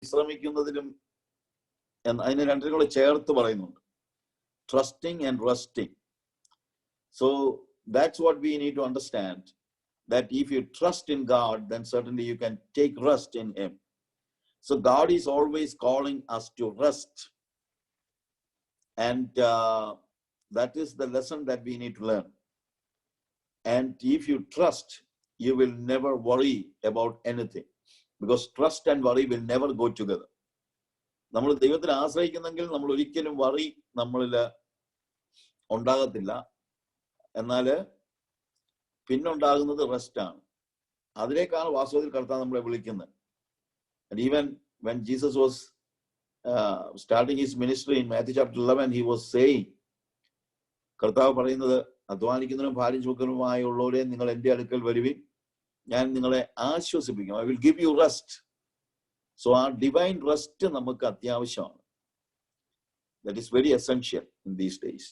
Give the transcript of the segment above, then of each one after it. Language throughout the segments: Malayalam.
വിശ്രമിക്കുന്നതിലും അതിന് രണ്ടിനും കൂടെ ചേർത്ത് പറയുന്നുണ്ട്, trusting and resting. So that's what we need to understand, that if you trust in God, then certainly you can take rest in Him. So God is always calling us to rest, and that is the lesson that we need to learn. And if you trust, you will never worry about anything, because trust and worry will never go together. നമ്മൾ ദൈവത്തിൽ ആശ്രയിക്കുന്നെങ്കിൽ നമ്മൾ ഒരിക്കലും വറി നമ്മളിൽ ഉണ്ടാകത്തില്ല. എന്നാൽ പിന്നുണ്ടാകുന്നത് റെസ്റ്റാണ്. അതിലേക്കാണ് വാസ്തവത്തിൽ കർത്താവ് നമ്മളെ വിളിക്കുന്നത്. And even when Jesus was starting his ministry in Matthew chapter 11, he was saying, കർത്താവ് പറയുന്നത്, അധ്വാനിക്കുന്നതിനും ഭാരം ചുമക്കുന്നതുമായുള്ളവരെ നിങ്ങൾ എൻ്റെ അടുക്കൽ വരുവിൻ, ഞാൻ നിങ്ങളെ ആശ്വസിപ്പിക്കും. I will give you rest. So ആ ഡിവൈൻ റെസ്റ്റ് നമുക്ക് അത്യാവശ്യമാണ്. That is very essential in these days.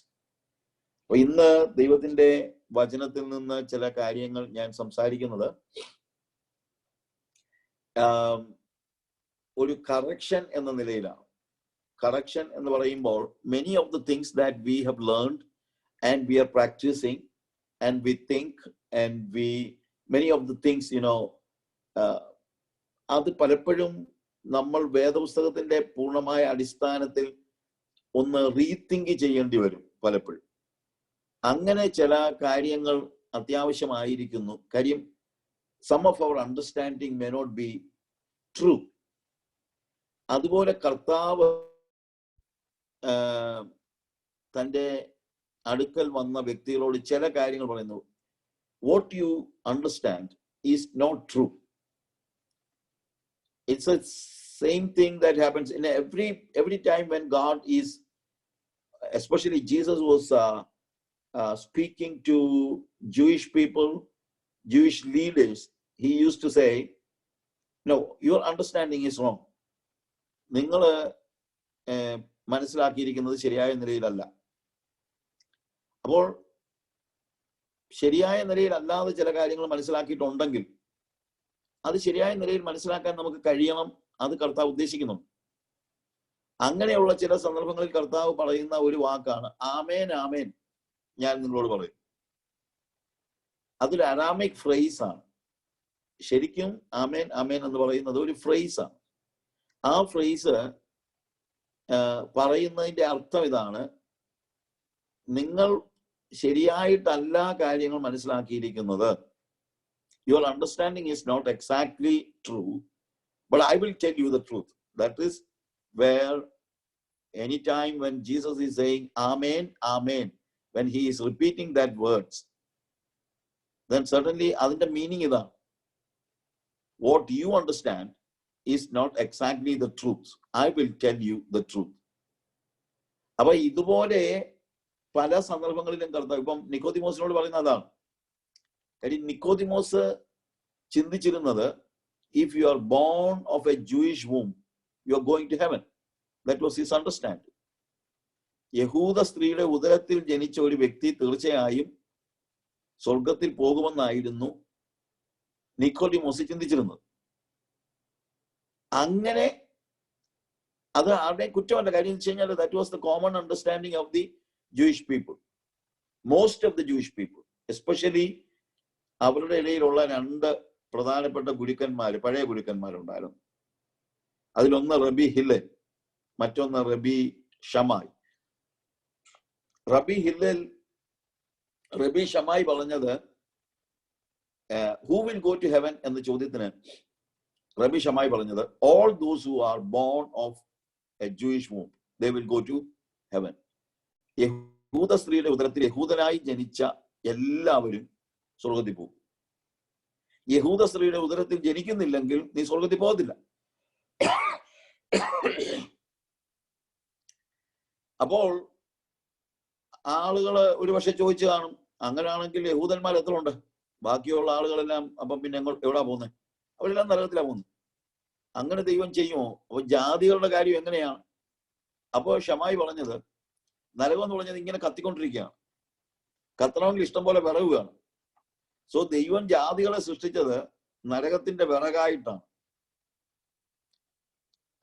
അപ്പൊ ഇന്ന് ദൈവത്തിന്റെ വചനത്തിൽ നിന്ന് ചില കാര്യങ്ങൾ ഞാൻ സംസാരിക്കുന്നത് ഒരു കറക്ഷൻ എന്ന നിലയിലാണ്. കറക്ഷൻ എന്ന് പറയുമ്പോൾ many of the things that we have learned and we are practicing and we think and many of the things, അത് പലപ്പോഴും നമ്മൾ വേദപുസ്തകത്തിന്റെ പൂർണ്ണമായ അടിസ്ഥാനത്തിൽ ഒന്ന് റീതിങ്ക് ചെയ്യേണ്ടി വരും പലപ്പോഴും. അങ്ങനെ ചില കാര്യങ്ങൾ അത്യാവശ്യമായിരിക്കുന്നു. കാര്യം some of our understanding may not be true. അതുപോലെ കർത്താവ് തൻ്റെ അടുക്കൽ വന്ന വ്യക്തികളോട് ചില കാര്യങ്ങൾ പറയുന്നു. What you understand is not true. It's a same thing that happens in every time when God is, especially Jesus was speaking to Jewish people, Jewish leaders. He used to say, no, your understanding is wrong. നിങ്ങൾ മനസ്സിലാക്കിയിരിക്കുന്നത് ശരിയായ നിലയിലല്ല. അപ്പോൾ ശരിയായ നിലയിലല്ലാതെ ചില കാര്യങ്ങൾ മനസ്സിലാക്കിയിട്ടുണ്ടെങ്കിൽ അത് ശരിയായ നിലയിൽ മനസ്സിലാക്കാൻ നമുക്ക് കഴിയണം. അത് കർത്താവ് ഉദ്ദേശിക്കുന്നു. അങ്ങനെയുള്ള ചില സന്ദർഭങ്ങളിൽ കർത്താവ് പറയുന്ന ഒരു വാക്കാണ് ആമേൻ ആമേൻ ഞാൻ നിങ്ങളോട് പറയും. അതൊരു അരാമിക് ഫ്രേസ് ആണ്. ശരിക്കും ആമേൻ ആമേൻ എന്ന് പറയുന്നത് ഒരു ഫ്രേസ് ആണ്. ആ ഫ്രേസ് പറയുന്നതിന്റെ അർത്ഥം ഇതാണ്: നിങ്ങൾ ശരിയായിട്ടല്ല കാര്യങ്ങൾ മനസ്സിലാക്കിയിരിക്കുന്നത്. Your understanding is not exactly true, but I will tell you the truth. That is where anytime when Jesus is saying Amen, Amen, when he is repeating that words, then certainly the meaning is that what you understand is not exactly the truth. I will tell you the truth. അപ്പൊ ഇതുപോലെ പല സന്ദർഭങ്ങളിലും കർത്താവ് ഇപ്പം നിക്കോദിമോസിനോട് പറയുന്ന അതാണ്. Nicodemos ചിന്തിച്ചിരുന്നത്, if you are born of a Jewish womb, you are going to heaven. That was his understanding. യഹൂദ സ്ത്രീയുടെ ഉദരത്തിൽ ജനിച്ച ഒരു വ്യക്തി തീർച്ചയായും സ്വർഗത്തിൽ പോകുമെന്നായിരുന്നു നിക്കോദിമോസ് ചിന്തിച്ചിരുന്നത്. അങ്ങനെ അത് ആരുടെയും കുറ്റമല്ല. കാര്യം എന്ന് വെച്ച് കഴിഞ്ഞാൽ that was the common understanding of the Jewish people. Most of the Jewish people, especially അവരുടെ ഇടയിലുള്ള രണ്ട് പ്രധാനപ്പെട്ട ഗുരുക്കന്മാര്, പഴയ ഗുരുക്കന്മാരുണ്ടായിരുന്നു. അതിലൊന്ന് റബി ഹില്ലൽ, മറ്റൊന്ന് റബി ഷമായി. റബി ഷമായി പറഞ്ഞത് who will go to heaven എന്ന ചോദ്യത്തിന് റബി ഷമായി പറഞ്ഞത് all those who are born of a Jewish womb, they will go to heaven. യഹൂദ സ്ത്രീയുടെ ഉദരത്തിൽ യഹൂദനായി ജനിച്ച എല്ലാവരും സ്വർഗത്തിൽ പോകും. യഹൂദ സ്ത്രീയുടെ ഉദരത്തിൽ ജനിക്കുന്നില്ലെങ്കിൽ നീ സ്വർഗത്തിൽ പോകത്തില്ല. അപ്പോൾ ആളുകള് ഒരുപക്ഷെ ചോദിച്ചു കാണും, അങ്ങനെയാണെങ്കിൽ യഹൂദന്മാർ എത്ര ഉണ്ട്? ബാക്കിയുള്ള ആളുകളെല്ലാം അപ്പം പിന്നെ എവിടാ പോകുന്നത്? അവരെല്ലാം നരകത്തിലാ പോകുന്നത്. അങ്ങനെ ദൈവം ചെയ്യുമോ? അപ്പൊ ജാതികളുടെ കാര്യം എങ്ങനെയാണ്? അപ്പോ ഷമായി പറഞ്ഞത്, നരകം എന്ന് പറഞ്ഞത് ഇങ്ങനെ കത്തിക്കൊണ്ടിരിക്കുകയാണ്, കത്തണമെങ്കിൽ ഇഷ്ടം പോലെ വിറകുകയാണ്. സോ ദൈവം ജാതികളെ സൃഷ്ടിച്ചത് നരകത്തിന്റെ വിറകായിട്ടാണ്.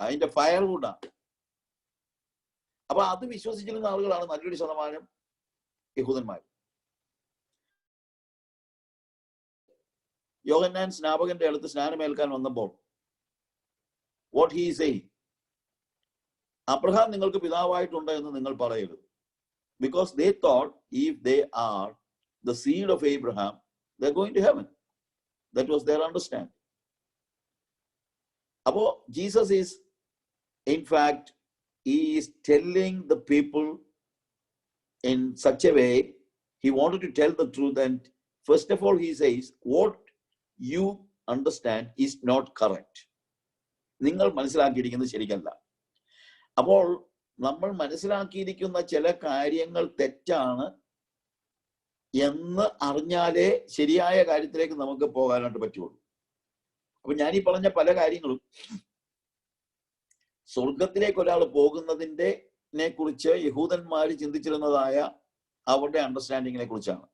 അതിന്റെ ഫയർവുഡാണ്. അപ്പൊ അത് വിശ്വസിച്ചിരുന്ന ആളുകളാണ് നല്ലൊരു ശതമാനം യഹൂദന്മാർ. യോഹന്നാൻ സ്നാപകന്റെ അടുത്ത് സ്നാനമേൽക്കാൻ വന്നപ്പോൾ വാട്ട് ഹി സേ, അബ്രഹാം നിങ്ങൾക്ക് പിതാവായിട്ടുണ്ട് എന്ന് നിങ്ങൾ പറയരുത്. Because they thought if they are the seed of Abraham, they're going to heaven. That was their understanding. Apo Jesus is, in fact, he is telling the people in such a way, he wanted to tell the truth, and first of all he says, what you understand is not correct. നിങ്ങൾ മനസ്സിലാക്കിയിരിക്കുന്നത് ശരിയല്ല. അപ്പോൾ നമ്മൾ മനസ്സിലാക്കിയിരിക്കുന്ന ചില കാര്യങ്ങൾ തെറ്റാണ് എന്ന് അറിഞ്ഞാലേ ശരിയായ കാര്യത്തിലേക്ക് നമുക്ക് പോകാനായിട്ട് പറ്റുള്ളൂ. അപ്പൊ ഞാനീ പറഞ്ഞ പല കാര്യങ്ങളും സ്വർഗത്തിലേക്ക് ഒരാൾ പോകുന്നതിനെ കുറിച്ച് യഹൂദന്മാർ ചിന്തിച്ചിരുന്നതായ അവരുടെ അണ്ടർസ്റ്റാൻഡിങ്ങിനെ കുറിച്ചാണ്.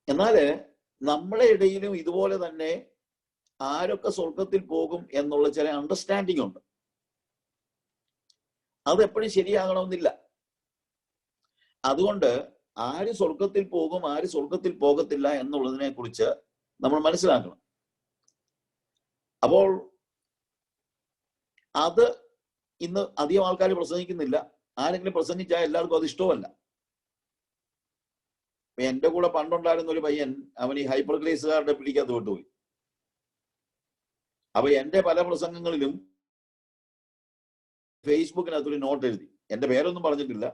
എന്നാല് നമ്മളെ ഇടയിലും ഇതുപോലെ തന്നെ ആരൊക്കെ സ്വർഗത്തിൽ പോകും എന്നുള്ള ചില അണ്ടർസ്റ്റാൻഡിങ് ഉണ്ട്. അതെപ്പോഴും ശരിയാകണമെന്നില്ല. അതുകൊണ്ട് ആര് സ്വർഗത്തിൽ പോകും, ആര് സ്വർഗത്തിൽ പോകത്തില്ല എന്നുള്ളതിനെ കുറിച്ച് നമ്മൾ മനസ്സിലാക്കണം. അപ്പോൾ അത് ഇന്ന് അധികം ആൾക്കാർ പ്രസംഗിക്കുന്നില്ല. ആരെങ്കിലും പ്രസംഗിച്ചാൽ എല്ലാവർക്കും അത് ഇഷ്ടമല്ല. എന്റെ കൂടെ പണ്ടുണ്ടായിരുന്ന ഒരു പയ്യൻ, അവൻ ഈ ഹൈപ്പർ ഗ്രേസുകാരുടെ പിടിക്കകത്ത് വിട്ടുപോയി. അപ്പൊ എന്റെ പല പ്രസംഗങ്ങളിലും ഫേസ്ബുക്കിനകത്തൊരു നോട്ട് എഴുതി, എന്റെ പേരൊന്നും പറഞ്ഞിട്ടില്ല,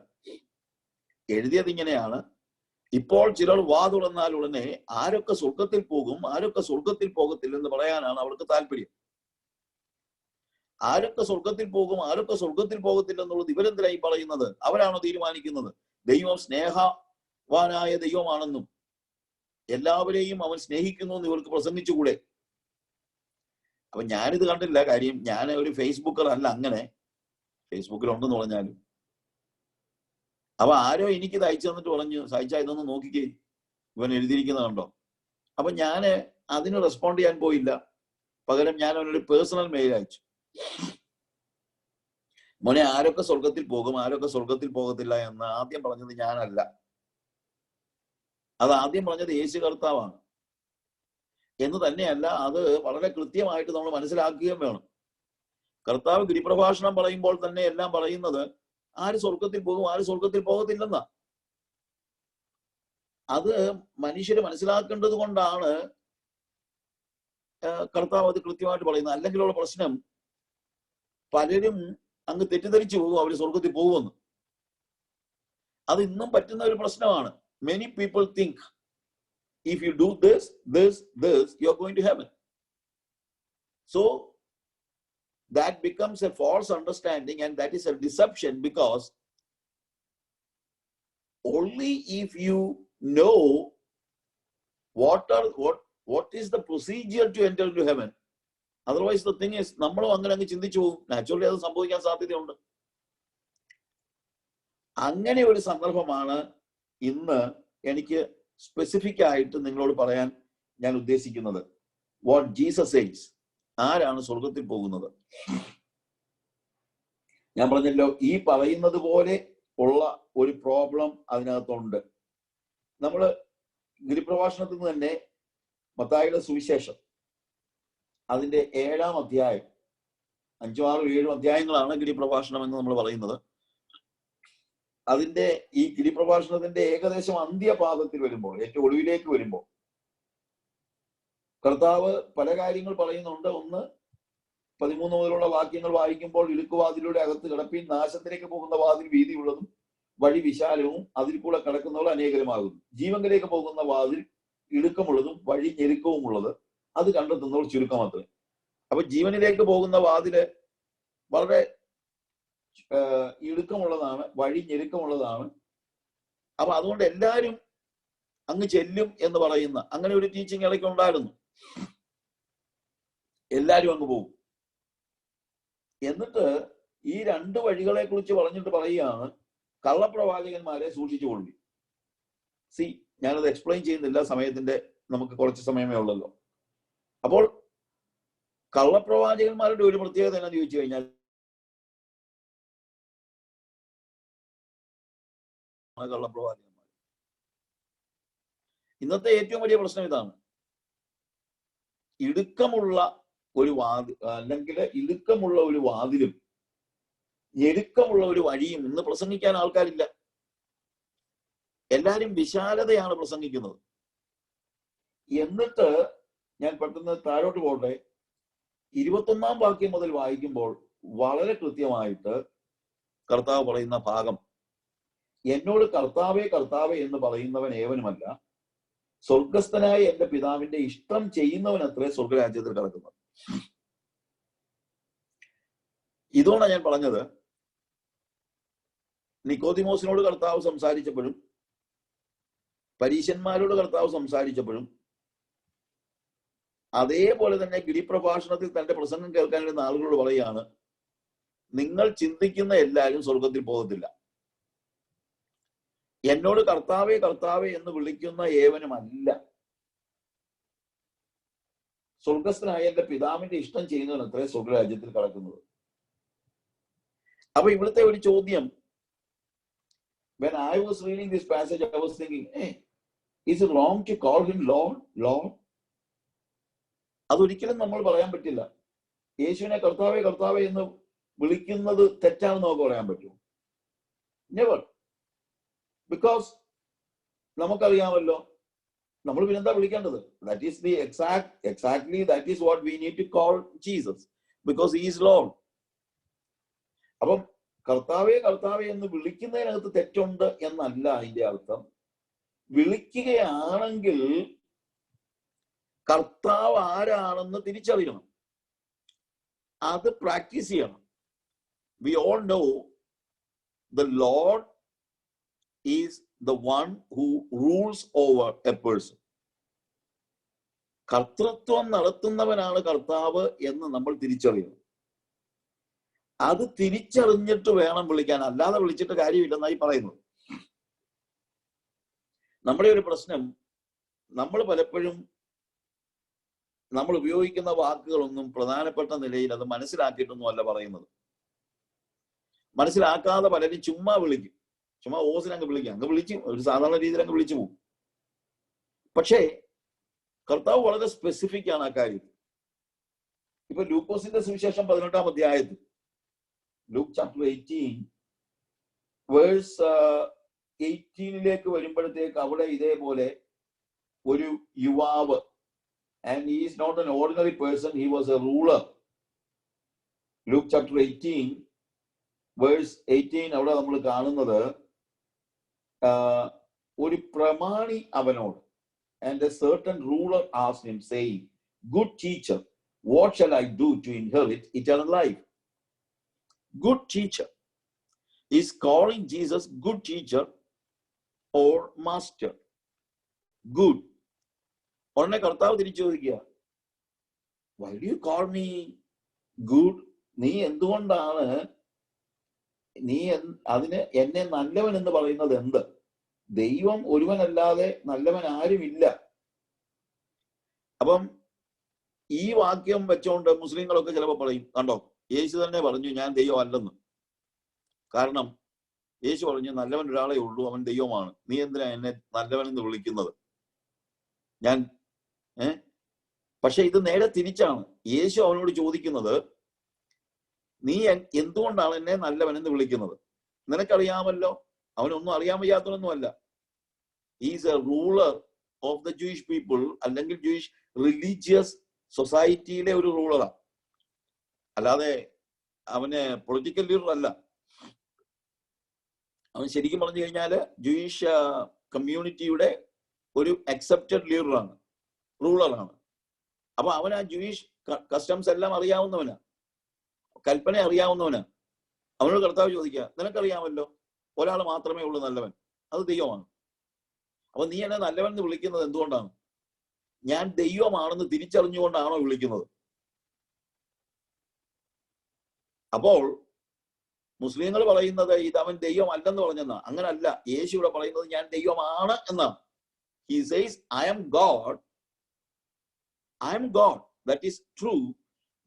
എഴുതിയത് ഇങ്ങനെയാണ്: ഇപ്പോൾ ചിലർ വാ തുറന്നാൽ ഉടനെ ആരൊക്കെ സ്വർഗത്തിൽ പോകും, ആരൊക്കെ സ്വർഗത്തിൽ പോകത്തില്ലെന്ന് പറയാനാണ് അവർക്ക് താല്പര്യം. ആരൊക്കെ സ്വർഗത്തിൽ പോകും, ആരൊക്കെ സ്വർഗത്തിൽ പോകത്തില്ലെന്നുള്ളത് ഇവരെന്തിനായി പറയുന്നത്? അവരാണോ തീരുമാനിക്കുന്നത്? ദൈവം സ്നേഹവാനായ ദൈവമാണെന്നും എല്ലാവരെയും അവൻ സ്നേഹിക്കുന്നു എന്ന് ഇവർക്ക് പ്രസംഗിച്ചുകൂടെ? അപ്പൊ ഞാനിത് കണ്ടില്ല. കാര്യം ഞാൻ ഒരു ഫേസ്ബുക്കർ അല്ല. അങ്ങനെ ഫേസ്ബുക്കിലുണ്ടെന്ന് പറഞ്ഞാലും അപ്പൊ ആരോ എനിക്കിത് അയച്ചു തന്നിട്ട് പറഞ്ഞു, സഹിച്ചാ ഇതൊന്ന് നോക്കിക്കേ, ഇവൻ എഴുതിയിരിക്കുന്നത് കണ്ടോ. അപ്പൊ ഞാന് അതിന് റെസ്പോണ്ട് ചെയ്യാൻ പോയില്ല. പകരം ഞാൻ അവനൊരു പേഴ്സണൽ മെയിൽ അയച്ചു. മോനെ, ആരൊക്കെ സ്വർഗത്തിൽ പോകും, ആരൊക്കെ സ്വർഗത്തിൽ പോകത്തില്ല എന്ന് ആദ്യം പറഞ്ഞത് ഞാനല്ല. അത് ആദ്യം പറഞ്ഞത് യേശു കർത്താവാണ് എന്ന് തന്നെയല്ല, അത് വളരെ കൃത്യമായിട്ട് നമ്മൾ മനസ്സിലാക്കുകയും വേണം. കർത്താവ് ഗിരിപ്രഭാഷണം പറയുമ്പോൾ തന്നെ എല്ലാം പറയുന്നത് ആര് സ്വർഗത്തിൽ പോകും, ആര് സ്വർഗത്തിൽ പോകത്തില്ലെന്നാ. അത് മനുഷ്യര് മനസ്സിലാക്കേണ്ടത് കൊണ്ടാണ് കർത്താവ് അത് കൃത്യമായിട്ട് പറയുന്നത്. അല്ലെങ്കിലുള്ള പ്രശ്നം, പലരും അങ്ങ് തെറ്റിദ്ധരിച്ചു പോകും അവര് സ്വർഗത്തിൽ പോകുമെന്ന്. അത് ഇന്നും പറ്റുന്ന ഒരു പ്രശ്നമാണ്. Many people think if you do this, you are going to heaven. So that becomes a false understanding, and that is a deception, because only if you know what is the procedure to enter into heaven. Otherwise the thing is, നമ്മളും അങ്ങനെ അങ്ങ് ചിന്തിച്ചു പോകും. നാച്ചുറലി അത് സംഭവിക്കാൻ സാധ്യതയുണ്ട്. അങ്ങനെ ഒരു സന്ദർഭമാണ് ഇന്ന് എനിക്ക് സ്പെസിഫിക് ആയിട്ട് നിങ്ങളോട് പറയാൻ ഞാൻ ഉദ്ദേശിക്കുന്നത്. വാട്ട് ജീസസ് സേസ്, ആരാണ് സ്വർഗത്തിൽ പോകുന്നത്? ഞാൻ പറഞ്ഞല്ലോ, ഈ പറയുന്നത് പോലെ ഉള്ള ഒരു പ്രോബ്ലം അതിനകത്തുണ്ട്. നമ്മൾ ഗിരിപ്രഭാഷണത്തിൽ നിന്ന് തന്നെ മത്തായിയുടെ സുവിശേഷം അതിന്റെ 7-ാം അധ്യായം, 5, 6, 7 അധ്യായങ്ങളാണ് ഗിരിപ്രഭാഷണം എന്ന് നമ്മൾ പറയുന്നത്. അതിന്റെ ഈ ഗിരിപ്രഭാഷണത്തിന്റെ ഏകദേശം അന്ത്യപാദത്തിൽ വരുമ്പോൾ, ഏറ്റവും ഒടുവിലേക്ക് വരുമ്പോൾ, കർത്താവ് പല കാര്യങ്ങൾ പറയുന്നുണ്ട്. ഒന്ന്, 13 മുതലുള്ള വാക്യങ്ങൾ വായിക്കുമ്പോൾ, ഇടുക്കുവാതിലൂടെ അകത്ത് കിടപ്പീൻ, നാശത്തിലേക്ക് പോകുന്ന വാതിൽ വീതിയുള്ളതും വഴി വിശാലവും അതിൽ കൂടെ കടക്കുന്നവർ അനേകരുമാകുന്നു. ജീവങ്കിലേക്ക് പോകുന്ന വാതിൽ ഇടുക്കമുള്ളതും വഴി ഞെരുക്കവും ഉള്ളത്, അത് കണ്ടെത്തുന്നവർ ചുരുക്കമാത്രേ. അപ്പൊ ജീവനിലേക്ക് പോകുന്ന വാതില് വളരെ ഇടുക്കമുള്ളതാണ്, വഴി ഞെരുക്കമുള്ളതാണ്. അപ്പൊ അതുകൊണ്ട് എല്ലാവരും അങ്ങ് ചെല്ലും എന്ന് പറയുന്ന അങ്ങനെ ഒരു ടീച്ചിങ് ഇടയ്ക്ക് ഉണ്ടായിരുന്നു. എല്ലാവരും അങ്ങ് പോകും. എന്നിട്ട് ഈ 2 വഴികളെ കുറിച്ച് പറഞ്ഞിട്ട് പറയുകയാണ്, കള്ളപ്രവാചകന്മാരെ സൂക്ഷിച്ചുകൊള്ളി. ഞാനത് എക്സ്പ്ലെയിൻ ചെയ്യുന്നില്ല, സമയത്തിന്റെ നമുക്ക് കുറച്ച് സമയമേ ഉള്ളല്ലോ. അപ്പോൾ കള്ളപ്രവാചകന്മാരുടെ ഒരു പ്രത്യേകത എന്നാന്ന് ചോദിച്ചു കഴിഞ്ഞാൽ കള്ളപ്രവാചകന്മാർ. ഇന്നത്തെ ഏറ്റവും വലിയ പ്രശ്നം ഇതാണ്. ഇടുക്കമുള്ള ഒരു അല്ലെങ്കിൽ ഇടുക്കമുള്ള ഒരു വാതിലും ഞെരുക്കമുള്ള ഒരു വഴിയും ഇന്ന് പ്രസംഗിക്കാൻ ആൾക്കാരില്ല. എല്ലാരും വിശാലതയാണ് പ്രസംഗിക്കുന്നത്. എന്നിട്ട് ഞാൻ പെട്ടെന്ന് താഴോട്ട് പോട്ടെ, 21-ാം വാക്യം മുതൽ വായിക്കുമ്പോൾ വളരെ കൃത്യമായിട്ട് കർത്താവ് പറയുന്ന ഭാഗം, എന്നോട് കർത്താവേ കർത്താവേ എന്ന് പറയുന്നവൻ ഏവനുമല്ല, സ്വർഗസ്ഥനായ എന്റെ പിതാവിന്റെ ഇഷ്ടം ചെയ്യുന്നവൻ അത്രേ സ്വർഗരാജ്യത്തിൽ കിടക്കുന്നത്. ഇതുകൊണ്ടാണ് ഞാൻ പറഞ്ഞത്, നിക്കോദിമോസിനോട് കർത്താവ് സംസാരിച്ചപ്പോഴും പരീശന്മാരോട് കർത്താവ് സംസാരിച്ചപ്പോഴും അതേപോലെ തന്നെ ഗിരിപ്രഭാഷണത്തിൽ തന്റെ പ്രസംഗം കേൾക്കാൻ വരുന്ന ആളുകളോട് പറയുകയാണ്, നിങ്ങൾ ചിന്തിക്കുന്ന എല്ലാവരും സ്വർഗത്തിൽ പോകത്തില്ല. എന്നോട് കർത്താവേ കർത്താവേ എന്ന് വിളിക്കുന്ന ഏവനുമല്ല, സ്വർഗസ്ഥനായ എന്റെ പിതാവിന്റെ ഇഷ്ടം ചെയ്യുന്നവൻ അത്രേ സ്വർഗരാജ്യത്തിൽ കടക്കുന്നത്. അപ്പൊ ഇവിടുത്തെ ഒരു ചോദ്യം, when I was reading this passage, I was thinking, hey, is it wrong to call him Lord? Lord? അതൊരിക്കലും നമ്മൾ പറയാൻ പറ്റില്ല. യേശുവിനെ കർത്താവേ കർത്താവേ എന്ന് വിളിക്കുന്നത് തെറ്റാണെന്ന് നമുക്ക് പറയാൻ പറ്റുമോ? നെവർ. ബിക്കോസ് നമുക്കറിയാമല്ലോ നമ്മൾ പിന്നെന്താ വിളിക്കേണ്ടത്? That is the exactly that is what we need to call Jesus, because he is Lord. അപ്പം കർത്താവേ കർത്താവേ എന്ന് വിളിക്കുന്നതിനകത്ത് തെറ്റുണ്ട് എന്നല്ല അതിന്റെ അർത്ഥം. വിളിക്കുകയാണെങ്കിൽ കർത്താവ് ആരാണെന്ന് തിരിച്ചറിയണം, അത് പ്രാക്ടീസ് ചെയ്യണം. We all know the Lord is the one who rules over A person. കർത്തൃത്വം നടത്തുന്നവനാണ് കർത്താവ് എന്ന് നമ്മൾ തിരിച്ചറിയണം. അത് തിരിച്ചറിഞ്ഞിട്ട് വേണം വിളിക്കാൻ, അല്ലാതെ വിളിച്ചിട്ട് കാര്യമില്ലെന്നായി പറയുന്നത്. നമ്മുടെ ഒരു പ്രശ്നം, നമ്മൾ പലപ്പോഴും നമ്മൾ ഉപയോഗിക്കുന്ന വാക്കുകളൊന്നും പ്രധാനപ്പെട്ട നിലയിൽ അത് മനസ്സിലാക്കിയിട്ടൊന്നും അല്ല പറയുന്നത്. മനസ്സിലാക്കാതെ പലരും ചുമ്മാ വിളിക്കും, ചുമ്മാ ഓസിനങ്ങ് വിളിക്കും, അങ്ങ് വിളിച്ചു ഒരു സാധാരണ രീതിയിൽ അങ്ങ് വിളിച്ചു പോകും. പക്ഷേ കർത്താവ് വളരെ സ്പെസിഫിക് ആണ് ആ കാര്യത്തിൽ. ഇപ്പൊ ലൂക്കോസിന്റെ സുവിശേഷം 18-ാം അധ്യായത്തിൽ, Luke chapter 18 verse 18 വരുമ്പോഴത്തേക്ക് അവിടെ ഇതേപോലെ ഒരു യുവാവ്, and he is not an ordinary person, he was a ruler. Luke chapter 18 verse 18 അവിടെ നമ്മൾ കാണുന്നത് ഒരു പ്രമാണി അവനോട്, and a certain ruler asked him saying, good teacher, what shall I do to inherit eternal life? Good teacher is calling Jesus good teacher or master. Good. ഉടനെ കർത്താവ് തിരിച്ചു ചോദിക്കുക, why do you call me good? നീ എന്തുകൊണ്ടാണ് അതിന് എന്നെ നല്ലവൻ എന്ന് പറയുന്നത് എന്ത്? ദൈവം ഒരുവനല്ലാതെ നല്ലവൻ ആരുമില്ല. അപ്പം ഈ വാക്യം വെച്ചോണ്ട് മുസ്ലിങ്ങളൊക്കെ ചിലപ്പോൾ പറയും, കണ്ടോ യേശു തന്നെ പറഞ്ഞു ഞാൻ ദൈവം അല്ലെന്ന്. കാരണം യേശു പറഞ്ഞു നല്ലവൻ ഒരാളെ ഉള്ളൂ, അവൻ ദൈവമാണ്, നീ എന്തിനാ എന്നെ നല്ലവൻ എന്ന് വിളിക്കുന്നത്? പക്ഷെ ഇത് നേരെ തിരിച്ചാണ്. യേശു അവനോട് ചോദിക്കുന്നത്, നീ എന്തുകൊണ്ടാണ് എന്നെ നല്ലവൻ എന്ന് വിളിക്കുന്നത്? നിനക്കറിയാമല്ലോ, അവനൊന്നും അറിയാൻ വയ്യാത്തവനൊന്നുമല്ല. Is a ruler of the Jewish people, അല്ലെങ്കിൽ ജൂയിഷ് റിലീജിയസ് സൊസൈറ്റിയിലെ ഒരു റൂളറാണ്, അല്ലാതെ അവന് പൊളിറ്റിക്കൽ ലീഡർ അല്ല. അവൻ ശരിക്കും പറഞ്ഞു കഴിഞ്ഞാൽ ജൂയിഷ് കമ്മ്യൂണിറ്റിയുടെ ഒരു അക്സെപ്റ്റഡ് ലീഡറാണ്, റൂളറാണ്. അപ്പൊ അവൻ ആ ജൂയിഷ് കസ്റ്റംസ് എല്ലാം അറിയാവുന്നവനാ, കൽപ്പന അറിയാവുന്നവനാ. അവനോട് കർത്താവ് ചോദിക്കുക, നിനക്കറിയാമല്ലോ ഒരാൾ മാത്രമേ ഉള്ളൂ നല്ലവൻ, അത് ദൈവമാണ്. അപ്പൊ നീ എന്നെ നല്ലവൻ എന്ന് വിളിക്കുന്നത് എന്തുകൊണ്ടാണ്? ഞാൻ ദൈവമാണെന്ന് തിരിച്ചറിഞ്ഞുകൊണ്ടാണോ വിളിക്കുന്നത്? അപ്പോൾ മുസ്ലിങ്ങൾ പറയുന്നത് ഇത് അവൻ ദൈവം അല്ലെന്ന് പറഞ്ഞെന്നാ. അങ്ങനല്ല. യേശു ഇവിടെ പറയുന്നത് ഞാൻ ദൈവമാണ് എന്നാണ്. He says, I am God. That is true.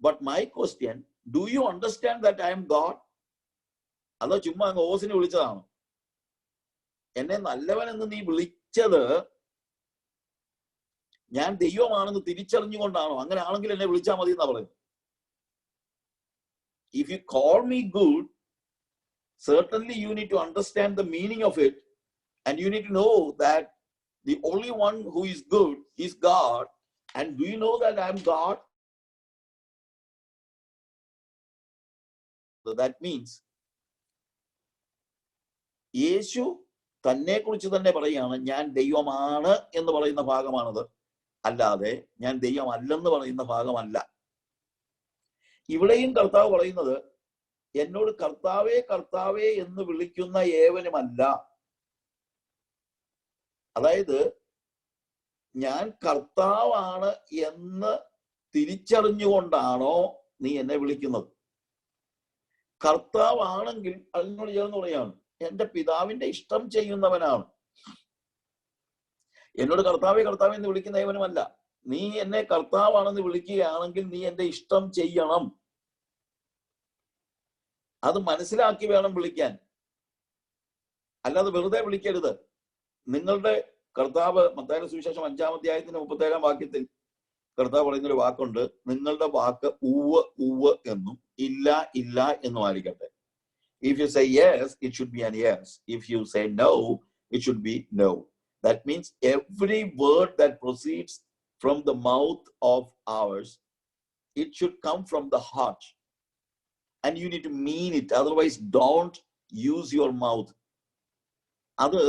But my question, do you understand that I am God? അതോ ചുമ്മാ അങ്ങ് ഓസിനെ വിളിച്ചതാണോ? എന്നെ നല്ലവൻ എന്ന് നീ വിളിച്ചത് ഞാൻ ദൈവമാണെന്ന് തിരിച്ചറിഞ്ഞുകൊണ്ടാണോ? അങ്ങനെ ആണെങ്കിൽ എന്നെ വിളിച്ചാൽ മതി എന്നാ പറയുന്നത്. If you call me good, certainly you need to understand the meaning of it, and you need to know that the only one who is good is God. And do you know that I am God? So that means യേശു തന്നെ കുറിച്ച് തന്നെ പറയുകയാണ്, ഞാൻ ദൈവമാണ് എന്ന് പറയുന്ന ഭാഗമാണത്, അല്ലാതെ ഞാൻ ദൈവം അല്ലെന്ന് പറയുന്ന ഭാഗമല്ല. ഇവിടെയും കർത്താവ് പറയുന്നത്, എന്നോട് കർത്താവേ കർത്താവേ എന്ന് വിളിക്കുന്ന ഏവനുമല്ല. അതായത് ഞാൻ കർത്താവാണ് എന്ന് തിരിച്ചറിഞ്ഞുകൊണ്ടാണോ നീ എന്നെ വിളിക്കുന്നത്? കർത്താവാണെങ്കിൽ അതിനോട് ചേർന്ന് പറയാണ്, എന്റെ പിതാവിന്റെ ഇഷ്ടം ചെയ്യുന്നവനാണ്. എന്നോട് കർത്താവേ കർത്താവേ എന്ന് വിളിക്കുന്ന ഏവനുമല്ല. നീ എന്നെ കർത്താവാണെന്ന് വിളിക്കുകയാണെങ്കിൽ നീ എന്റെ ഇഷ്ടം ചെയ്യണം. അത് മനസ്സിലാക്കി വേണം വിളിക്കാൻ, അല്ലാതെ വെറുതെ വിളിക്കരുത്. നിങ്ങളുടെ കർത്താവ് മത്തായിയുടെ സുവിശേഷം 5-ാം അധ്യായത്തിന്റെ 37-ാം വാക്യത്തിൽ കർത്താവ് പറയുന്നൊരു വാക്കുണ്ട്, നിങ്ങളുടെ വാക്ക് ഉവ്വ് ഉവ്വ് എന്നും ഇല്ല ഇല്ല എന്നും ആയിരിക്കട്ടെ. If you say yes, it should be an yes. If you say no, it should be no. That means every word that proceeds from the mouth of ours, it should come from the heart. And you need to mean it. Otherwise, don't use your mouth. അത്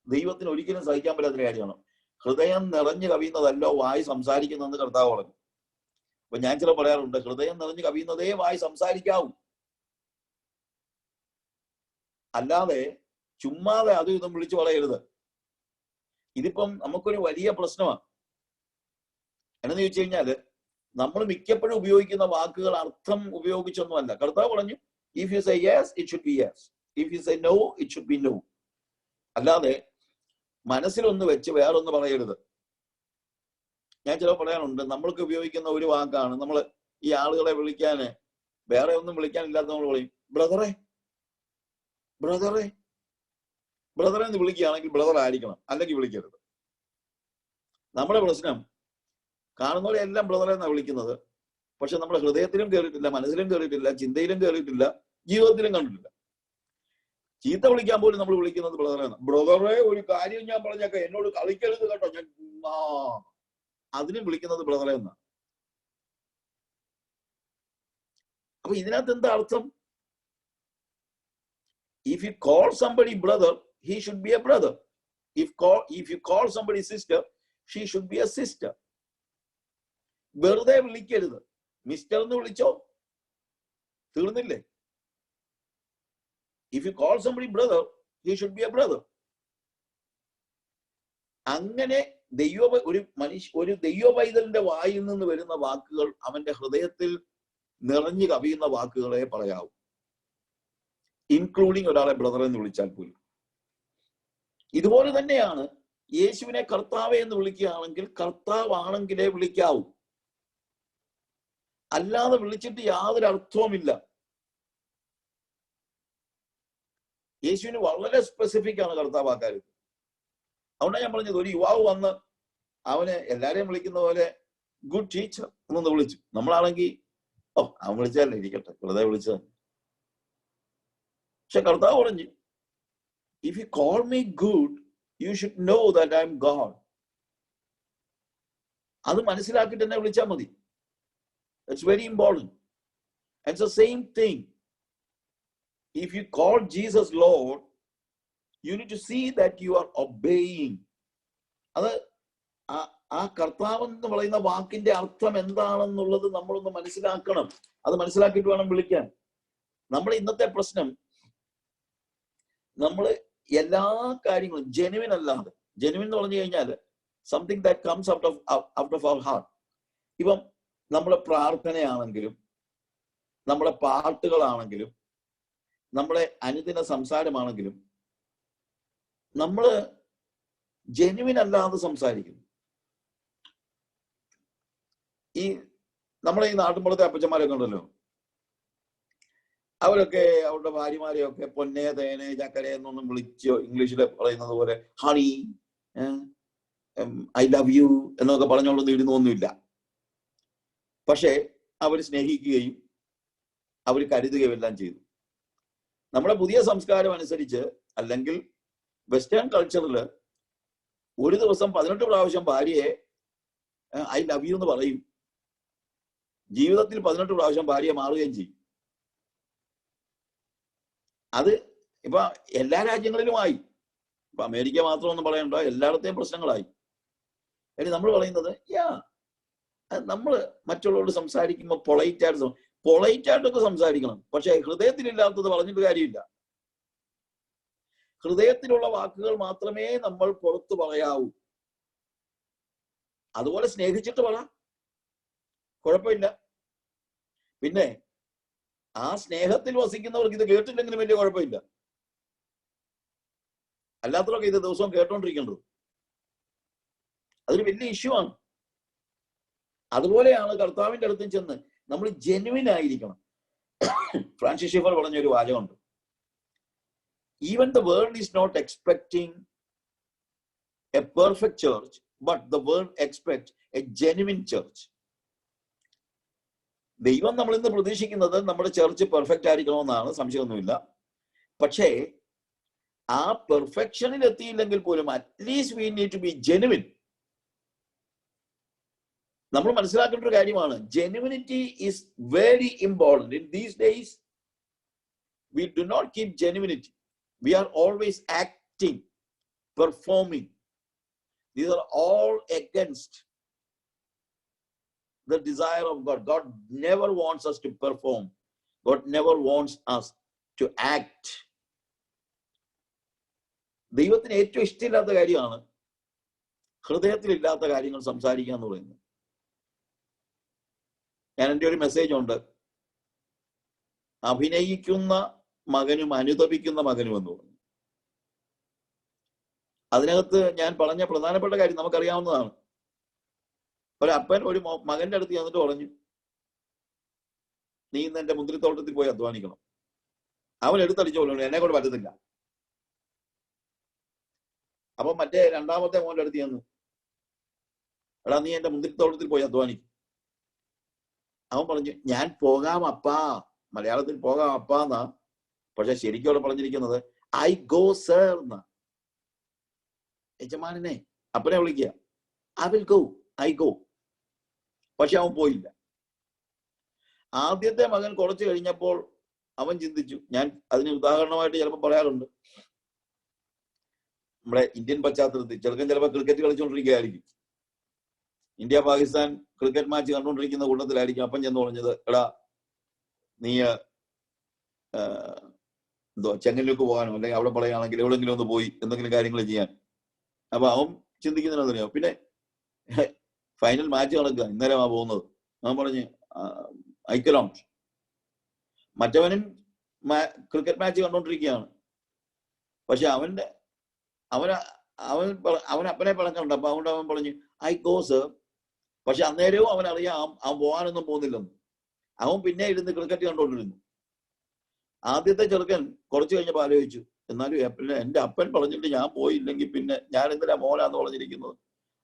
ദൈവത്തിന് ഒരിക്കലും സഹിക്കാൻ പറ്റാത്ത കാര്യമാണ്. ഹൃദയം നിറഞ്ഞു കവിയുന്നതല്ലോ വായി സംസാരിക്കുന്നതെന്ന് കർത്താവ് പറഞ്ഞു. അപ്പൊ ഞാൻ ചില പറയാറുണ്ട്, ഹൃദയം നിറഞ്ഞു കവിയുന്നതേ വായി സംസാരിക്കാവൂ, അല്ലാതെ ചുമ്മാതെ അതും ഇതും വിളിച്ചു പറയരുത്. ഇതിപ്പം നമുക്കൊരു വലിയ പ്രശ്നമാണ്. എന്നു ചോദിച്ചു കഴിഞ്ഞാല് നമ്മൾ മിക്കപ്പോഴും ഉപയോഗിക്കുന്ന വാക്കുകൾ അർത്ഥം ഉപയോഗിച്ചൊന്നുമല്ല. കർത്താവ് പറഞ്ഞു, if you say yes it should be yes, if you say no it should be no. അല്ലാതെ മനസ്സിലൊന്ന് വെച്ച് വേറൊന്ന് പറയരുത്. ഞാൻ ചില പറയാനുണ്ട്, നമ്മൾക്ക് ഉപയോഗിക്കുന്ന ഒരു വാക്കാണ്, നമ്മൾ ഈ ആളുകളെ വിളിക്കാന് വേറെ ഒന്നും വിളിക്കാനില്ലാത്ത നമ്മൾ പറയും, ബ്രദറെ ബ്രദറെ ബ്രദറെ എന്ന് വിളിക്കുകയാണെങ്കിൽ ബ്രദർ ആയിരിക്കണം, അല്ലെങ്കിൽ വിളിക്കരുത്. നമ്മുടെ പ്രശ്നം, കാണുന്നവരെ എല്ലാം ബ്രദറെ എന്നാണ് വിളിക്കുന്നത്, പക്ഷെ നമ്മുടെ ഹൃദയത്തിലും കയറിയിട്ടില്ല, മനസ്സിലും കയറിയിട്ടില്ല, ചിന്തയിലും കയറിയിട്ടില്ല, ജീവിതത്തിലും കണ്ടിട്ടില്ല. ചീത്ത വിളിക്കാൻ പോലും നമ്മൾ വിളിക്കുന്നത് ബ്രദറെ. ബ്രദറെ ഒരു കാര്യം ഞാൻ പറഞ്ഞേക്കാം, എന്നോട് കളിക്കരുത് കേട്ടോ, ഞാൻ അതിനും വിളിക്കുന്നത് ബ്രദറെ എന്നാണ്. അപ്പൊ ഇതിനകത്ത് എന്താ അർത്ഥം? If you call somebody brother, he should be a brother. If you call somebody sister, she should be a sister. വെറുതെ വിളിക്കരുത്. മിസ്റ്റർ എന്ന് വിളിച്ചോ, തീർന്നില്ലേ? If you call somebody brother, he should be a brother. അങ്ങനെ ഒരു ദൈവ പൈതലിന്റെ വായിൽ നിന്ന് വരുന്ന വാക്കുകൾ അവന്റെ ഹൃദയത്തിൽ നിറഞ്ഞു കവിയുന്ന വാക്കുകളെ പറയാവൂ, ഇൻക്ലൂഡിങ് ഒരാളെ ബ്രദർ എന്ന് വിളിച്ചാൽ പോലും. ഇതുപോലെ തന്നെയാണ് യേശുവിനെ കർത്താവെ എന്ന് വിളിക്കുകയാണെങ്കിൽ കർത്താവാണെങ്കിലേ വിളിക്കാവൂ, അല്ലാതെ വിളിച്ചിട്ട് യാതൊരു അർത്ഥവുമില്ല. യേശുവിന് വളരെ സ്പെസിഫിക് ആണ് കർത്താവ് ആ കാര്യത്തിൽ. അതുകൊണ്ടാണ് ഞാൻ പറഞ്ഞത്, ഒരു യുവാവ് വന്ന് അവന് എല്ലാരെയും വിളിക്കുന്ന പോലെ ഗുഡ് ടീച്ചർ എന്നൊന്ന് വിളിച്ചു. നമ്മളാണെങ്കിൽ അവൻ വിളിച്ചാലേ ഇരിക്കട്ടെ, വെറുതെ വിളിച്ചത്. പക്ഷെ കർത്താവ് പറഞ്ഞു, if you call me good you should know that I M God. അത് മനസ്സിലാക്കിയിട്ട് എന്നെ വിളിച്ചാൽ മതി. That's very important. It's the same thing. If you call Jesus Lord, you need to see that you are obeying. അത് ആ കർത്താവ് എന്ന് പറയുന്ന വാക്കിന്റെ അർത്ഥം എന്താണെന്നുള്ളത് നമ്മളൊന്ന് മനസ്സിലാക്കണം. അത് മനസ്സിലാക്കിയിട്ട് വേണം വിളിക്കാൻ. നമ്മുടെ ഇന്നത്തെ പ്രശ്നം, നമ്മൾ എല്ലാ കാര്യങ്ങളും ജെനുവിൻ അല്ലാതെ, ജെനുവിൻ എന്ന് പറഞ്ഞു കഴിഞ്ഞാൽ something that comes out of our heart. ഇപ്പം നമ്മുടെ പ്രാർത്ഥനയാണെങ്കിലും നമ്മുടെ പാട്ടുകളാണെങ്കിലും നമ്മുടെ അനുദിന സംസാരമാണെങ്കിലും നമ്മൾ ജെനുവിൻ അല്ലാതെ സംസാരിക്കുന്നു. ഈ നമ്മളെ ഈ നാട്ടിൻപുറത്തെ അപ്പച്ചന്മാരൊക്കെ ഉണ്ടല്ലോ, അവരൊക്കെ അവരുടെ ഭാര്യമാരെയൊക്കെ പൊന്നെ, തേനെ, ചക്കര എന്നൊന്നും വിളിച്ചോ ഇംഗ്ലീഷിൽ പറയുന്നത് പോലെ ഹണി, ഐ ലവ് യു എന്നൊക്കെ പറഞ്ഞുകൊണ്ട് ഇടുന്നൊന്നുമില്ല. പക്ഷേ അവർ സ്നേഹിക്കുകയും അവർ കരുതുകയും എല്ലാം ചെയ്തു. നമ്മുടെ പുതിയ സംസ്കാരം അനുസരിച്ച്, അല്ലെങ്കിൽ വെസ്റ്റേൺ കൾച്ചറിൽ, ഒരു ദിവസം 18 പ്രാവശ്യം ഭാര്യയെ ഐ ലവ് യു എന്ന് പറയും. ജീവിതത്തിൽ 18 പ്രാവശ്യം ഭാര്യയെ മാറുകയും ചെയ്യും. അത് ഇപ്പൊ എല്ലാ രാജ്യങ്ങളിലുമായി. ഇപ്പൊ അമേരിക്ക മാത്രമൊന്നും പറയണ്ട, എല്ലായിടത്തെയും പ്രശ്നങ്ങളായി. ഇനി നമ്മൾ പറയുന്നത് നമ്മൾ മറ്റുള്ളവരോട് സംസാരിക്കുമ്പോൾ പൊളൈറ്റായിട്ടൊക്കെ സംസാരിക്കണം. പക്ഷെ ഹൃദയത്തിലില്ലാത്തത് പറഞ്ഞിട്ട് കാര്യമില്ല. ഹൃദയത്തിലുള്ള വാക്കുകൾ മാത്രമേ നമ്മൾ പുറത്തു പറയാവൂ. അതുപോലെ സ്നേഹിച്ചിട്ട് പറ, കുഴപ്പമില്ല. പിന്നെ ആ സ്നേഹത്തിൽ വസിക്കുന്നവർക്ക് ഇത് കേട്ടില്ലെങ്കിലും വലിയ കുഴപ്പമില്ല. അല്ലാത്തവരൊക്കെ ഇത് ദിവസവും കേട്ടോണ്ടിരിക്കേണ്ടത് അതൊരു വലിയ ഇഷ്യൂ ആണ്. അതുപോലെയാണ് കർത്താവിന്റെ അടുത്തും ചെന്ന് നമ്മൾ ജെന്യുവിൻ ആയിരിക്കണം. ഫ്രാൻസിസ് ഷെഫർ പറഞ്ഞൊരു വാചകമുണ്ട്, even the world is not expecting a perfect church, but the world expect a genuine church. ദൈവം നമ്മൾ ഇന്ന് പ്രതീക്ഷിക്കുന്നത് നമ്മുടെ ചർച്ച് പെർഫെക്റ്റ് ആയിരിക്കണമെന്നാണ്, സംശയമൊന്നുമില്ല. പക്ഷേ ആ പെർഫെക്ഷനിൽ എത്തിയില്ലെങ്കിൽ പോലും at least we need to be genuine. നമ്മൾ മനസ്സിലാക്കേണ്ട ഒരു കാര്യമാണ്, genuinity is very important. In these days we do not keep genuinity. We are always acting, performing. These are all against the desire of God. God never wants us to perform. God never wants us to act. ദൈവത്തിന് ഏറ്റവും ഇഷ്ടമില്ലാത്ത കാര്യമാണ് ഹൃദയത്തിലില്ലാത്ത കാര്യങ്ങൾ സംസാരിക്കുക എന്ന് പറയുന്നത്. ഞാൻ എൻ്റെ ഒരു മെസ്സേജ് ഉണ്ട്, അഭിനയിക്കുന്ന മകനും അനുതപിക്കുന്ന മകനും എന്ന് പറഞ്ഞു. അതിനകത്ത് ഞാൻ പറഞ്ഞ പ്രധാനപ്പെട്ട കാര്യം നമുക്കറിയാവുന്നതാണ്. ഒരപ്പൻ ഒരു മകന്റെ അടുത്ത് ചെന്നിട്ട് പറഞ്ഞു, നീ ഇന്ന് എന്റെ മുന്തിരിത്തോട്ടത്തിൽ പോയി അധ്വാനിക്കണം. അവൻ എടുത്തടിച്ചു കൊള്ളു, എന്നെ കൊണ്ട് പറ്റത്തില്ല. അപ്പൊ മറ്റേ രണ്ടാമത്തെ മോന്റെ അടുത്ത് ചെന്നു, എടാ നീ എന്റെ മുന്തിരിത്തോട്ടത്തിൽ പോയി അധ്വാനിക്കും. അവൻ പറഞ്ഞു, ഞാൻ പോകാം അപ്പാ. മലയാളത്തിൽ പോകാം അപ്പാ എന്നാ, പക്ഷെ ശരിക്കും അവിടെ പറഞ്ഞിരിക്കുന്നത് ഐ ഗോ സർ എന്നാ. യജമാനെ അപ്പനെ വിളിക്കുക, I will go, I go. പക്ഷെ അവൻ പോയില്ല. ആദ്യത്തെ മകൻ കുറച്ച് കഴിഞ്ഞപ്പോൾ അവൻ ചിന്തിച്ചു, ഞാൻ അതിന് ഉദാഹരണമായിട്ട് ചിലപ്പോൾ പറയാറുണ്ട്, നമ്മുടെ ഇന്ത്യൻ പശ്ചാത്തലത്തിൽ ചെറുക്കൻ ചിലപ്പോൾ ക്രിക്കറ്റ് കളിച്ചുകൊണ്ടിരിക്കുകയായിരിക്കും, ഇന്ത്യ പാകിസ്ഥാൻ ക്രിക്കറ്റ് മാച്ച് കണ്ടുകൊണ്ടിരിക്കുന്ന കൂട്ടത്തിലായിരിക്കും അപ്പൻ ചെന്ന് പറഞ്ഞത്, എടാ നീ ചെങ്ങന്നൂർക്ക് പോകാനോ അല്ലെങ്കിൽ അവിടെ പറയുകയാണെങ്കിൽ എവിടെയെങ്കിലും ഒന്ന് പോയി എന്തെങ്കിലും കാര്യങ്ങൾ ചെയ്യാൻ. അപ്പൊ അവൻ ചിന്തിക്കുന്നതിനറിയാം. പിന്നെ ഫൈനൽ മാച്ച് നടക്കുക, ഇന്നലെ പോകുന്നത്. അവൻ പറഞ്ഞ് ഐ കനോട്ട്. മറ്റവനും ക്രിക്കറ്റ് മാച്ച് കണ്ടോണ്ടിരിക്കുകയാണ്. പക്ഷെ അവൻ അപ്പനെ പിണക്കുണ്ട്. അപ്പൊ അതുകൊണ്ട് അവൻ പറഞ്ഞു ഐ ഗോ സർ. പക്ഷെ അന്നേരവും അവനറിയാം അവൻ പോകാനൊന്നും പോകുന്നില്ലെന്ന്. അവൻ പിന്നെ ഇരുന്ന് ക്രിക്കറ്റ് കണ്ടോണ്ടിരുന്നു. ആദ്യത്തെ ചെറുക്കൻ കുറച്ച് കഴിഞ്ഞപ്പോൾ ആലോചിച്ചു, എന്നാലും എന്റെ അപ്പൻ പറഞ്ഞിട്ട് ഞാൻ പോയില്ലെങ്കിൽ പിന്നെ ഞാൻ എന്തിനാ മോനാന്ന് പറഞ്ഞിരിക്കുന്നത്.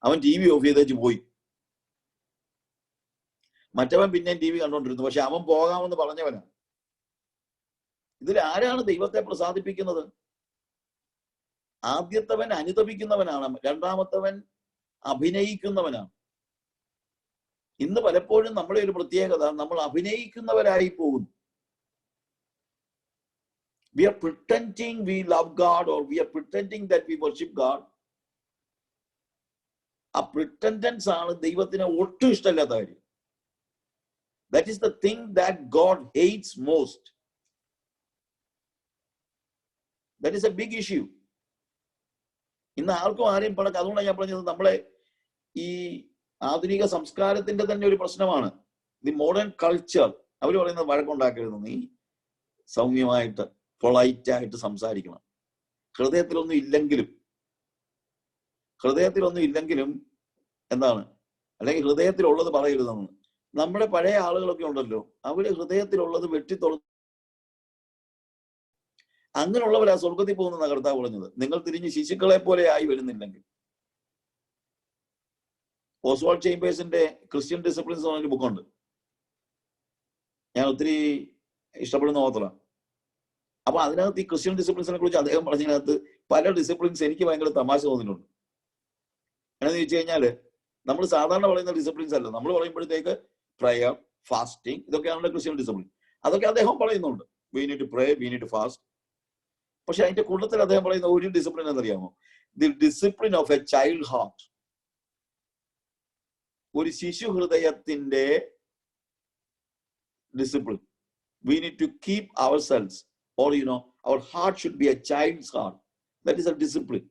അവൻ TV ഓഫ് ചെയ്തേച്ച് പോയി. മറ്റവൻ പിന്നെയും TV കണ്ടോണ്ടിരുന്നു. പക്ഷെ അവൻ പോകാമെന്ന് പറഞ്ഞവനാ. ഇതിൽ ആരാണ് ദൈവത്തെ പ്രസാദിപ്പിക്കുന്നത്? ആദ്യത്തവൻ അനുതപിക്കുന്നവനാണ്, രണ്ടാമത്തവൻ അഭിനയിക്കുന്നവനാണ്. ഇന്ന് പലപ്പോഴും നമ്മുടെ ഒരു പ്രത്യേകത, നമ്മൾ അഭിനയിക്കുന്നവരായി പോകുന്നു. We are pretending we love God, or we are pretending that we worship God. ആ pretendence ആണ് ദൈവത്തിന് ഒട്ടും ഇഷ്ടമില്ലാത്ത കാര്യം. That is the thing that God hates most. That is a big issue. ഇന്ന് ആർക്കും ആരെയും അതുകൊണ്ടാണ് ഞാൻ പറഞ്ഞത്, നമ്മളെ ഈ ആധുനിക സംസ്കാരത്തിന്റെ തന്നെ ഒരു പ്രശ്നമാണ്. The modern culture. അവർ പറയുന്നത് വഴക്കുണ്ടാക്കരുത്, നീ സൗമ്യമായിട്ട് പൊളൈറ്റായിട്ട് സംസാരിക്കണം. ഹൃദയത്തിലൊന്നും ഇല്ലെങ്കിലും എന്താണ്, അല്ലെങ്കിൽ ഹൃദയത്തിലുള്ളത് പറയരുതെന്ന്. നമ്മുടെ പഴയ ആളുകളൊക്കെ ഉണ്ടല്ലോ, അവര് ഹൃദയത്തിലുള്ളത് വെട്ടിത്തുറന്ന് അങ്ങനെയുള്ളവരാ സ്വർഗത്തിൽ പോകുന്ന കർത്താവ് പറഞ്ഞത്. നിങ്ങൾ തിരിഞ്ഞ് ശിശുക്കളെ പോലെ ആയി വരുന്നില്ലെങ്കിൽ. ഓസ്വാൾഡ് ചേംബേഴ്സിന്റെ ക്രിസ്ത്യൻ ഡിസിപ്ലിൻസ് എന്നൊരു ബുക്കുണ്ട്, ഞാൻ ഒത്തിരി ഇഷ്ടപ്പെടുന്ന ഓത്തറാണ്. അപ്പൊ അതിനകത്ത് ഈ ക്രിസ്ത്യൻ ഡിസിപ്ലിൻസിനെ കുറിച്ച് അദ്ദേഹം പറഞ്ഞതിനകത്ത് പല ഡിസിപ്ലിൻസ് എനിക്ക് ഭയങ്കര തമാശ തോന്നിയിട്ടുണ്ട്. എന്നു ചോദിച്ചു കഴിഞ്ഞാല് നമ്മൾ സാധാരണ പറയുന്ന ഡിസിപ്ലിൻസ് അല്ല. നമ്മൾ പറയുമ്പോഴത്തേക്ക് പ്രയർ, ഫാസ്റ്റിംഗ്, ഇതൊക്കെയാണല്ലോ ക്രിസ്ത്യൻ ഡിസിപ്ലിൻ. അതൊക്കെ അദ്ദേഹം പറയുന്നുണ്ട്. We need to pray, we need to fast. പക്ഷെ അതിന്റെ കൂട്ടത്തിൽ അദ്ദേഹം പറയുന്ന ഒരു ഡിസിപ്ലിൻ എന്നറിയാമോ? The discipline of a child heart. ഒരു ശിശു ഹൃദയത്തിന്റെ discipline. We need to keep our selves, or our heart should be a child's heart. That is a discipline.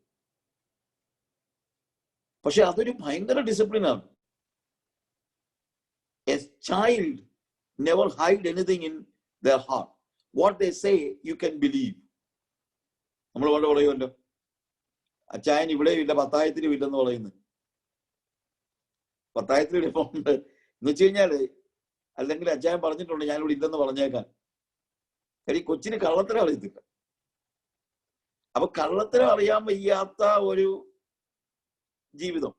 പക്ഷെ അതൊരു ഭയങ്കര ഡിസിപ്ലിനാണ്. A child never hide anything in their heart. What they say you can believe. നമ്മൾ കൊണ്ട് പറയുമല്ലോ, അച്ചായൻ ഇവിടെയും ഇല്ല, പത്തായത്തിലും ഇല്ലെന്ന് പറയുന്നു. പത്തായത്തിലും ഇപ്പൊ ഉണ്ട് എന്ന് വെച്ച് കഴിഞ്ഞാല്, അല്ലെങ്കിൽ അച്ചായൻ പറഞ്ഞിട്ടുണ്ട് ഞാനിവിടെ ഇല്ലെന്ന് പറഞ്ഞേക്കാൻ. ഈ കൊച്ചിന് കള്ളത്തരം അറിയത്തില്ല. അപ്പൊ കള്ളത്തരം അറിയാൻ വയ്യാത്ത ഒരു ജീവിതം,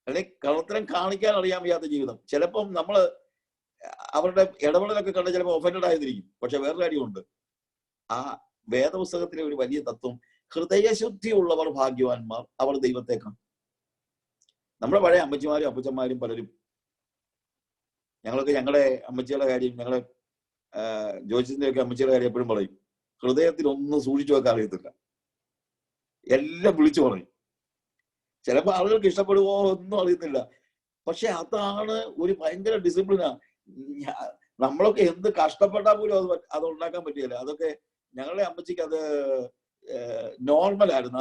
അല്ലെങ്കിൽ കള്ളത്തരം കാണിക്കാൻ അറിയാൻ വയ്യാത്ത ജീവിതം. ചിലപ്പം നമ്മള് അവരുടെ ഇടപെടലൊക്കെ കണ്ട് ചിലപ്പോൾ ഒഫൻഡഡ് ആയിരിക്കും. പക്ഷെ വേറൊരു കാര്യമുണ്ട്, ആ വേദപുസ്തകത്തിലെ ഒരു വലിയ തത്വം, ഹൃദയശുദ്ധി ഉള്ളവർ ഭാഗ്യവാന്മാർ, അവർ ദൈവത്തെ കാണും. നമ്മുടെ പഴയ അമ്മച്ചിമാരും അപ്പച്ചന്മാരും പലരും, ഞങ്ങളൊക്കെ ഞങ്ങളുടെ അമ്മച്ചിയുടെ കാര്യം, ഞങ്ങളെ ജോയിച്ചിന്റെ ഒക്കെ അമ്മച്ചിയുടെ കാര്യം എപ്പോഴും പറയും, ഹൃദയത്തിൽ ഒന്നും സൂക്ഷിച്ചു വെക്കാൻ അറിയത്തില്ല, എല്ലാം വിളിച്ചു പറയും. ചിലപ്പോൾ ആളുകൾക്ക് ഇഷ്ടപ്പെടുവോ ഒന്നും അറിയത്തില്ല. പക്ഷെ അതാണ് ഒരു ഭയങ്കര ഡിസിപ്ലിനാ. നമ്മളൊക്കെ എന്ത് കഷ്ടപ്പെട്ടാൽ പോലും അത് ഉണ്ടാക്കാൻ പറ്റിയല്ല. അതൊക്കെ ഞങ്ങളുടെ അമ്മച്ചിക്ക് അത് നോർമൽ ആയിരുന്നു.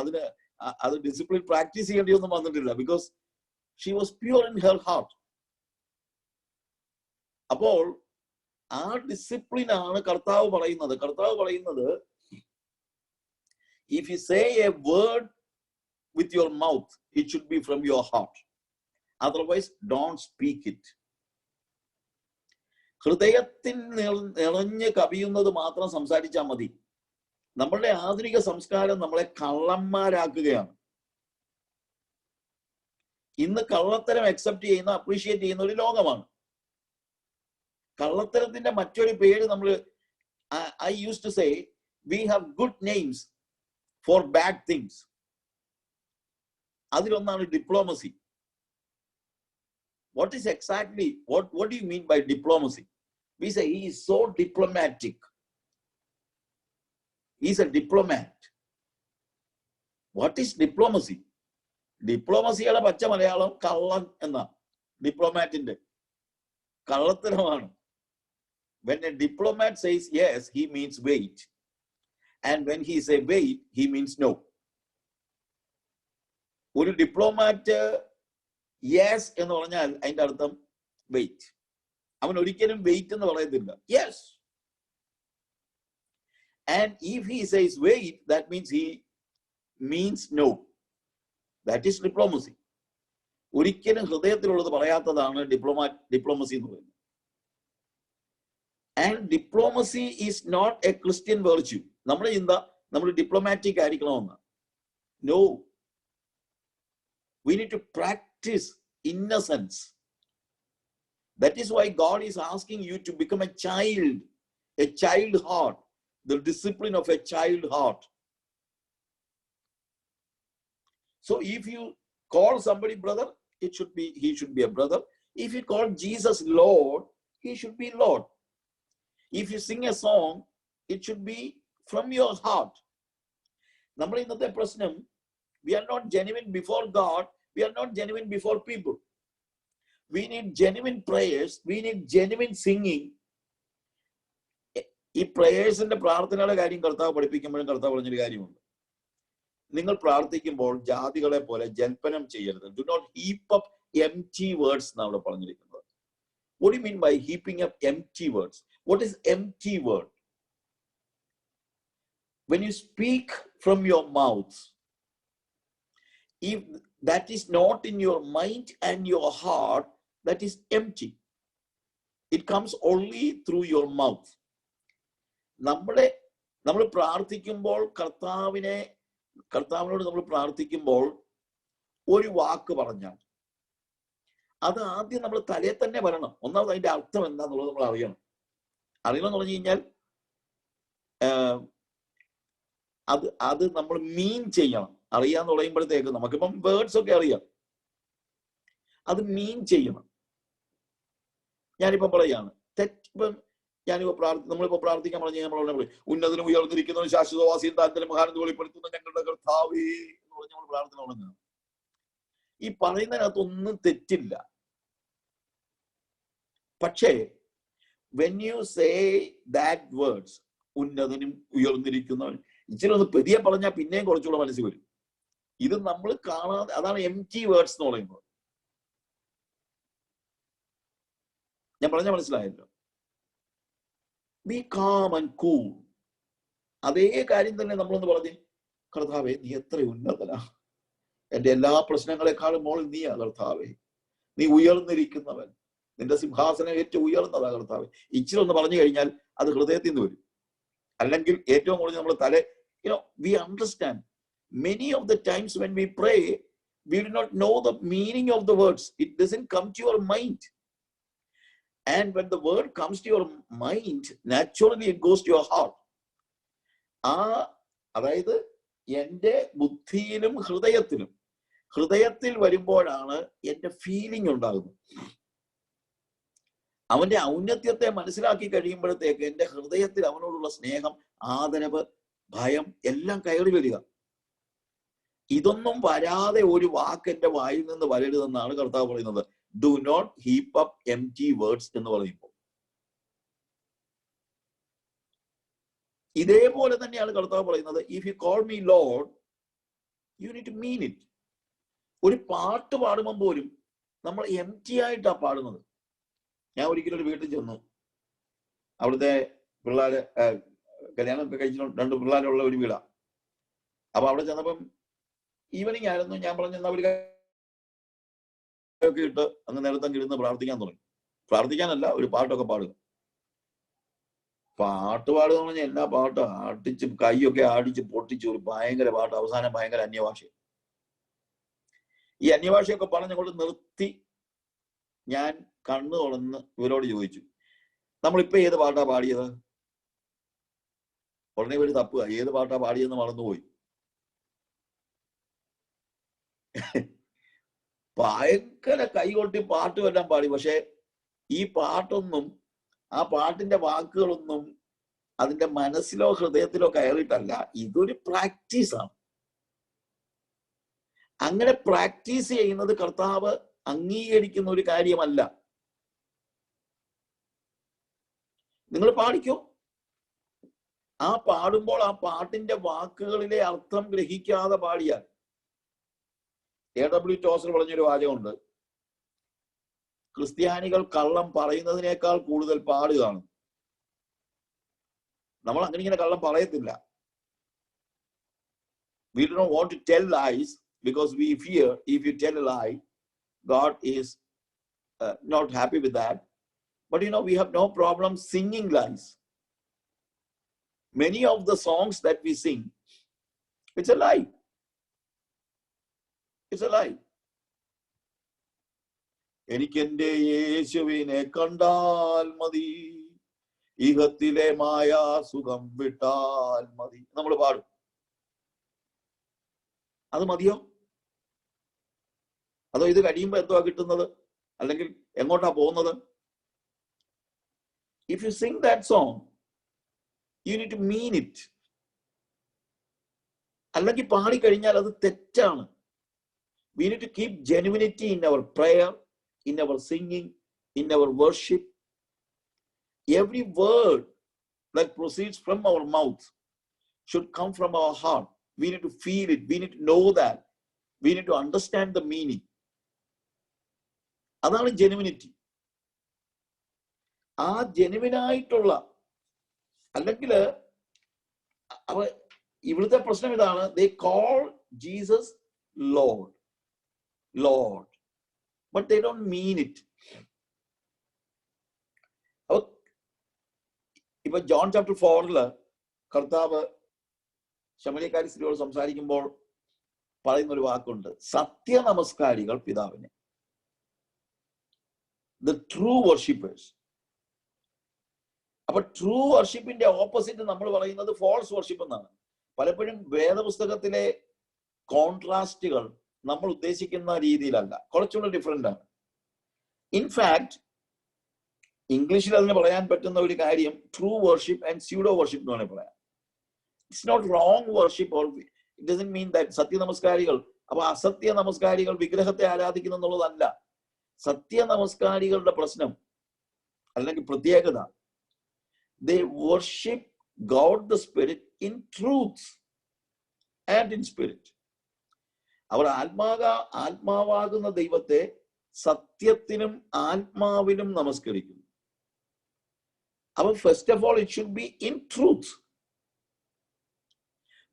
അത് ഡിസിപ്ലിൻ പ്രാക്ടീസ് ചെയ്യേണ്ടിയൊന്നും വന്നിട്ടില്ല. Because she was pure in her heart. അപ്പോൾ ആ ഡിസിപ്ലിൻ ആണ് കർത്താവ് പറയുന്നത്. കർത്താവ് പറയുന്നത്, if you say a word with your mouth, it should be from your heart. Otherwise, don't speak it. ഹൃദയത്തിൽ നിറഞ്ഞ് കവിയുന്നത് മാത്രം സംസാരിച്ചാൽ മതി. നമ്മളുടെ ആധുനിക സംസ്കാരം നമ്മളെ കള്ളന്മാരാക്കുകയാണ്. ഇന്ന് കള്ളത്തരം അക്സെപ്റ്റ് ചെയ്യുന്ന, അപ്രീഷിയേറ്റ് ചെയ്യുന്ന ഒരു ലോകമാണ്. കള്ളത്തരത്തിന്റെ മറ്റൊരു പേര് നമ്മൾ, I used to say, we have good names for bad things. അതിലൊന്നാണ് diplomacy. What is exactly, what do you mean by diplomacy? We say he is so diplomatic. He is a diplomat. What is diplomacy? ഡിപ്ലോമസിയുടെ പച്ച മലയാളം കള്ളൻ എന്നാ. ഡിപ്ലോമാറ്റിന്റെ കള്ളത്തരമാണ്. When a diplomat says yes, he means wait. And when he say wait, he means no. ഒരു ഡിപ്ലോമാറ്റ് യെസ് എന്ന് പറഞ്ഞാൽ അതിന്റെ അർത്ഥം വെയിറ്റ്. അവൻ ഒരിക്കലും വെയിറ്റ് എന്ന് പറയത്തില്ല, yes. And if he says wait, that means he means no. That is diplomacy. ഒരിക്കലും ഹൃദയത്തിലുള്ളത് പറയാത്തതാണ് ഡിപ്ലോമസി എന്ന് പറയുന്നത്. And diplomacy is not a Christian virtue. നമ്മുടെ ചിന്ത നമ്മൾ ഡിപ്ലോമാറ്റിക് ആയിരിക്കണമെന്ന്. No. We need to practice innocence. That is why God is asking you to become a child heart, the discipline of a child heart. So if you call somebody brother, he should be a brother. If you call Jesus Lord, he should be Lord. If you sing a song, it should be from your heart. നമ്മുടെ ഇന്നത്തെ പ്രശ്നം, we are not genuine before God, we are not genuine before people. We need genuine prayers, we need genuine singing. ഈ പ്രേയേഴ്സിന്റെ പ്രാർത്ഥനയുടെ കാര്യം കർത്താവ് പഠിപ്പിക്കുമ്പോഴും കർത്താവ് പറഞ്ഞൊരു കാര്യമുണ്ട്. നിങ്ങൾ പ്രാർത്ഥിക്കുമ്പോൾ ജാതികളെ പോലെ ജൽപ്പനം ചെയ്യരുത്. Do not heap up empty words എന്നാണ് അവിടെ പറഞ്ഞിരിക്കുന്നത്. What do you mean by heaping up empty words? What is empty word? When you speak from your mouth, if that is not in your mind and your heart, that is empty. It comes only through your mouth. നമ്മൾ പ്രാർത്ഥിക്കുമ്പോൾ കർത്താവിനോട് നമ്മൾ പ്രാർത്ഥിക്കുമ്പോൾ ഒരു വാക്ക് പറഞ്ഞാൽ അത് ആദ്യം നമ്മൾ തലയിൽ തന്നെ വരണം. ഒന്നാമത് അതിന്റെ അർത്ഥം എന്താന്നുള്ളത് നമ്മൾ അറിയണം എന്ന് പറഞ്ഞു കഴിഞ്ഞാൽ അത് നമ്മൾ മീൻ ചെയ്യണം. അറിയാന്ന് പറയുമ്പോഴത്തേക്ക് നമുക്കിപ്പം വേർഡ്സ് ഒക്കെ അറിയാം, അത് മീൻ ചെയ്യണം. ഞാനിപ്പം പറയാണ് ഇപ്പം നമ്മളിപ്പോ പ്രാർത്ഥിക്കാൻ പറഞ്ഞു നമ്മൾ ഉന്നതനും ഉയർന്നിരിക്കുന്നവനും ശാശ്വതവാസിയും താല്പര്യം മഹാനന്ദ വെളിപ്പെടുത്തുന്ന ഞങ്ങളുടെ കർത്താവേ എന്ന് പറഞ്ഞ് നമ്മൾ പ്രാർത്ഥന തുടങ്ങുക. ഈ പറയുന്നതിനകത്തൊന്നും തെറ്റില്ല. പക്ഷേ when you say that words, ഉന്നതനും ഉയർന്നിരിക്കുന്നവൻ, ഇച്ചിരി ഒന്ന് പെരിയ പറഞ്ഞാൽ പിന്നെയും കുറച്ചുകൂടെ മനസ്സിൽ വരും. ഇത് നമ്മൾ കാണാതെ, അതാണ് empty words എന്ന് പറയുന്നത്. ഞാൻ പറഞ്ഞ മനസ്സിലായല്ലോ. Be calm and cool. അതേ കാര്യം തന്നെ നമ്മളൊന്ന് പറഞ്ഞ്, കർത്താവേ നീ എത്ര ഉന്നതനാ, എന്റെ എല്ലാ പ്രശ്നങ്ങളെക്കാളും മോളിൽ നീയാ കർത്താവേ, നീ ഉയർന്നിരിക്കുന്നവൻ, നിന്റെ സിംഹാസനം ഏറ്റവും ഉയർന്നതാ കർത്താവേ. ഇച്ചിരി ഒന്ന് പറഞ്ഞു കഴിഞ്ഞാൽ അത് ഹൃദയത്തിൽ നിന്ന് വരും. അല്ലെങ്കിൽ ഏറ്റവും കൂടുതൽ നമ്മൾ we understand many of the times when we pray we do not know the meaning of the words. It doesn't come to your mind, and when the word comes to your mind, naturally it goes to your heart. അതായത് എന്റെ ബുദ്ധിയിലും ഹൃദയത്തിൽ വരുമ്പോഴാണ് എന്റെ ഫീലിംഗ് ഉണ്ടാകുന്നത്. അവന്റെ ഔന്നത്യത്തെ മനസ്സിലാക്കി കഴിയുമ്പോഴത്തേക്ക് എന്റെ ഹൃദയത്തിൽ അവനോടുള്ള സ്നേഹം, ആദരവ്, ഭയം എല്ലാം കയറി വരിക. ഇതൊന്നും വരാതെ ഒരു വാക്ക് എന്റെ വായിൽ നിന്ന് വരരുതെന്നാണ് കർത്താവ് പറയുന്നത്. Do not heap up empty words എന്ന് പറയുമ്പോൾ ഇതേപോലെ തന്നെയാണ് കർത്താവ് പറയുന്നത്. If you call me Lord you need to mean it. ഒരു പാട്ട് പാടുമ്പോൾ പോലും നമ്മൾ എംപ്റ്റി ആയിട്ടാ പാടുന്നത്. ഞാൻ ഒരിക്കലും ഒരു വീട്ടിൽ ചെന്നു, അവിടുത്തെ പിള്ളേര് കല്യാണം ഒക്കെ കഴിച്ചു 2 പിള്ളേരുള്ള ഒരു വീടാ. അപ്പൊ അവിടെ ചെന്നപ്പം ഈവനിങ് ആയിരുന്നു. ഞാൻ പറഞ്ഞു അവർ ഒക്കെ ഇട്ട് അങ്ങ് നേരത്തെ ഇരുന്ന് പ്രാർത്ഥിക്കാൻ തുടങ്ങി. പ്രാർത്ഥിക്കാനല്ല, ഒരു പാട്ടൊക്കെ പാടുക. പാട്ട് പാടുക എന്ന് പറഞ്ഞാൽ എല്ലാ പാട്ടും ആട്ടിച്ച് കൈയൊക്കെ ആടിച്ച് പൊട്ടിച്ച് ഒരു ഭയങ്കര പാട്ട്. അവസാനം ഭയങ്കര അന്യഭാഷ. ഈ അന്യഭാഷയൊക്കെ പറഞ്ഞങ്ങോട്ട് നിർത്തി ഞാൻ കണ്ണു തുറന്ന് ഇവരോട് ചോദിച്ചു, നമ്മളിപ്പോ ഏത് പാട്ടാ പാടിയത്? ഉടനെ ഇവര് തപ്പുക, ഏത് പാട്ടാ പാടിയെന്ന് മറന്നുപോയി. ഭയങ്കര കൈകൊട്ടി പാട്ടും എല്ലാം പാടി. പക്ഷെ ഈ പാട്ടൊന്നും, ആ പാട്ടിന്റെ വാക്കുകളൊന്നും അതിന്റെ മനസ്സിലോ ഹൃദയത്തിലോ കയറിയിട്ടല്ല. ഇതൊരു പ്രാക്ടീസാണ്. അങ്ങനെ പ്രാക്ടീസ് ചെയ്യുന്നത് കർത്താവ് അംഗീകരിക്കുന്ന ഒരു കാര്യമല്ല. നിങ്ങൾ പാടിക്കോ. ആ പാടുമ്പോൾ ആ പാട്ടിന്റെ വാക്കുകളിലെ അർത്ഥം ഗ്രഹിക്കാതെ പാടിയാൽ, A.W. ടോസർ പറഞ്ഞൊരു വാചകമുണ്ട്, ക്രിസ്ത്യാനികൾ കള്ളം പറയുന്നതിനേക്കാൾ കൂടുതൽ പാടുകയാണ്. നമ്മൾ അങ്ങനെ കള്ളം പറയത്തില്ല. We do not want to tell lies because we fear if you tell a lie, God is not happy with that. But we have no problem singing lies. Many of the songs that we sing, it's a lie. It's a lie. എനിക്കെന്റെ യേശുവിനെ കണ്ടാൽ മതി, ഇഹത്തിലെ മായാ സുഖം വിട്ടാൽ മതി നമ്മൾ പാടും. അത് മതിയോ? അതോ ഇത് കഴിയുമ്പോ എന്തോ കിട്ടുന്നത്, അല്ലെങ്കിൽ എങ്ങോട്ടാ പോകുന്നത്? If you sing that song, you need to mean it. അല്ലെങ്കിൽ പാടിക്കഴിഞ്ഞാൽ അത് തെറ്റാണ്. We need to keep genuinity in our prayer, in our singing, in our worship. Every word that proceeds from our mouth should come from our heart. We need to feel it. We need to know that. We need to understand the meaning. അതാണ് ജെനുവിനിറ്റി. ആ ജെനുവിനായിട്ടുള്ള, അല്ലെങ്കിൽ ഇവിടുത്തെ പ്രശ്നം ഇതാണ്, they call Jesus Lord, but they don't mean it. ഇപ്പൊ ജോൺ ചാപ്റ്റർ 4 കർത്താവ് ശമരിയക്കാരി സ്ത്രീയോട് സംസാരിക്കുമ്പോൾ പറയുന്ന ഒരു വാക്കുണ്ട്, സത്യ നമസ്കാരികൾ പിതാവിനെ. The true worshippers. അപ്പൊ ട്രൂ വർഷിപ്പിന്റെ ഓപ്പോസിറ്റ് നമ്മൾ പറയുന്നത് ഫോൾസ് വർഷിപ്പ് എന്നാണ്. പലപ്പോഴും വേദപുസ്തകത്തിലെ കോൺട്രാസ്റ്റുകൾ നമ്മൾ ഉദ്ദേശിക്കുന്ന രീതിയിലല്ല, കുറച്ചുകൂടെ ഡിഫറെന്റ് ആണ്. ഇൻഫാക്ട് ഇംഗ്ലീഷിൽ അതിന് പറയാൻ പറ്റുന്ന ഒരു കാര്യം true worship and pseudo worship എന്ന് വേണമെങ്കിൽ പറയാം. It's not wrong worship or it doesn't mean that സത്യ നമസ്കാരികൾ അപ്പൊ അസത്യ നമസ്കാരികൾ വിഗ്രഹത്തെ ആരാധിക്കുന്നു എന്നുള്ളതല്ല. സത്യ നമസ്കാരികളുടെ പ്രശ്നം അല്ലെങ്കിൽ പ്രത്യേകത, they worship God the Spirit in truth and in spirit. അവർ ആത്മാവാകുന്ന ദൈവത്തെ സത്യത്തിനും ആത്മാവിനും നമസ്കരിക്കുന്നു. അപ്പോൾ first of all it should be in truth.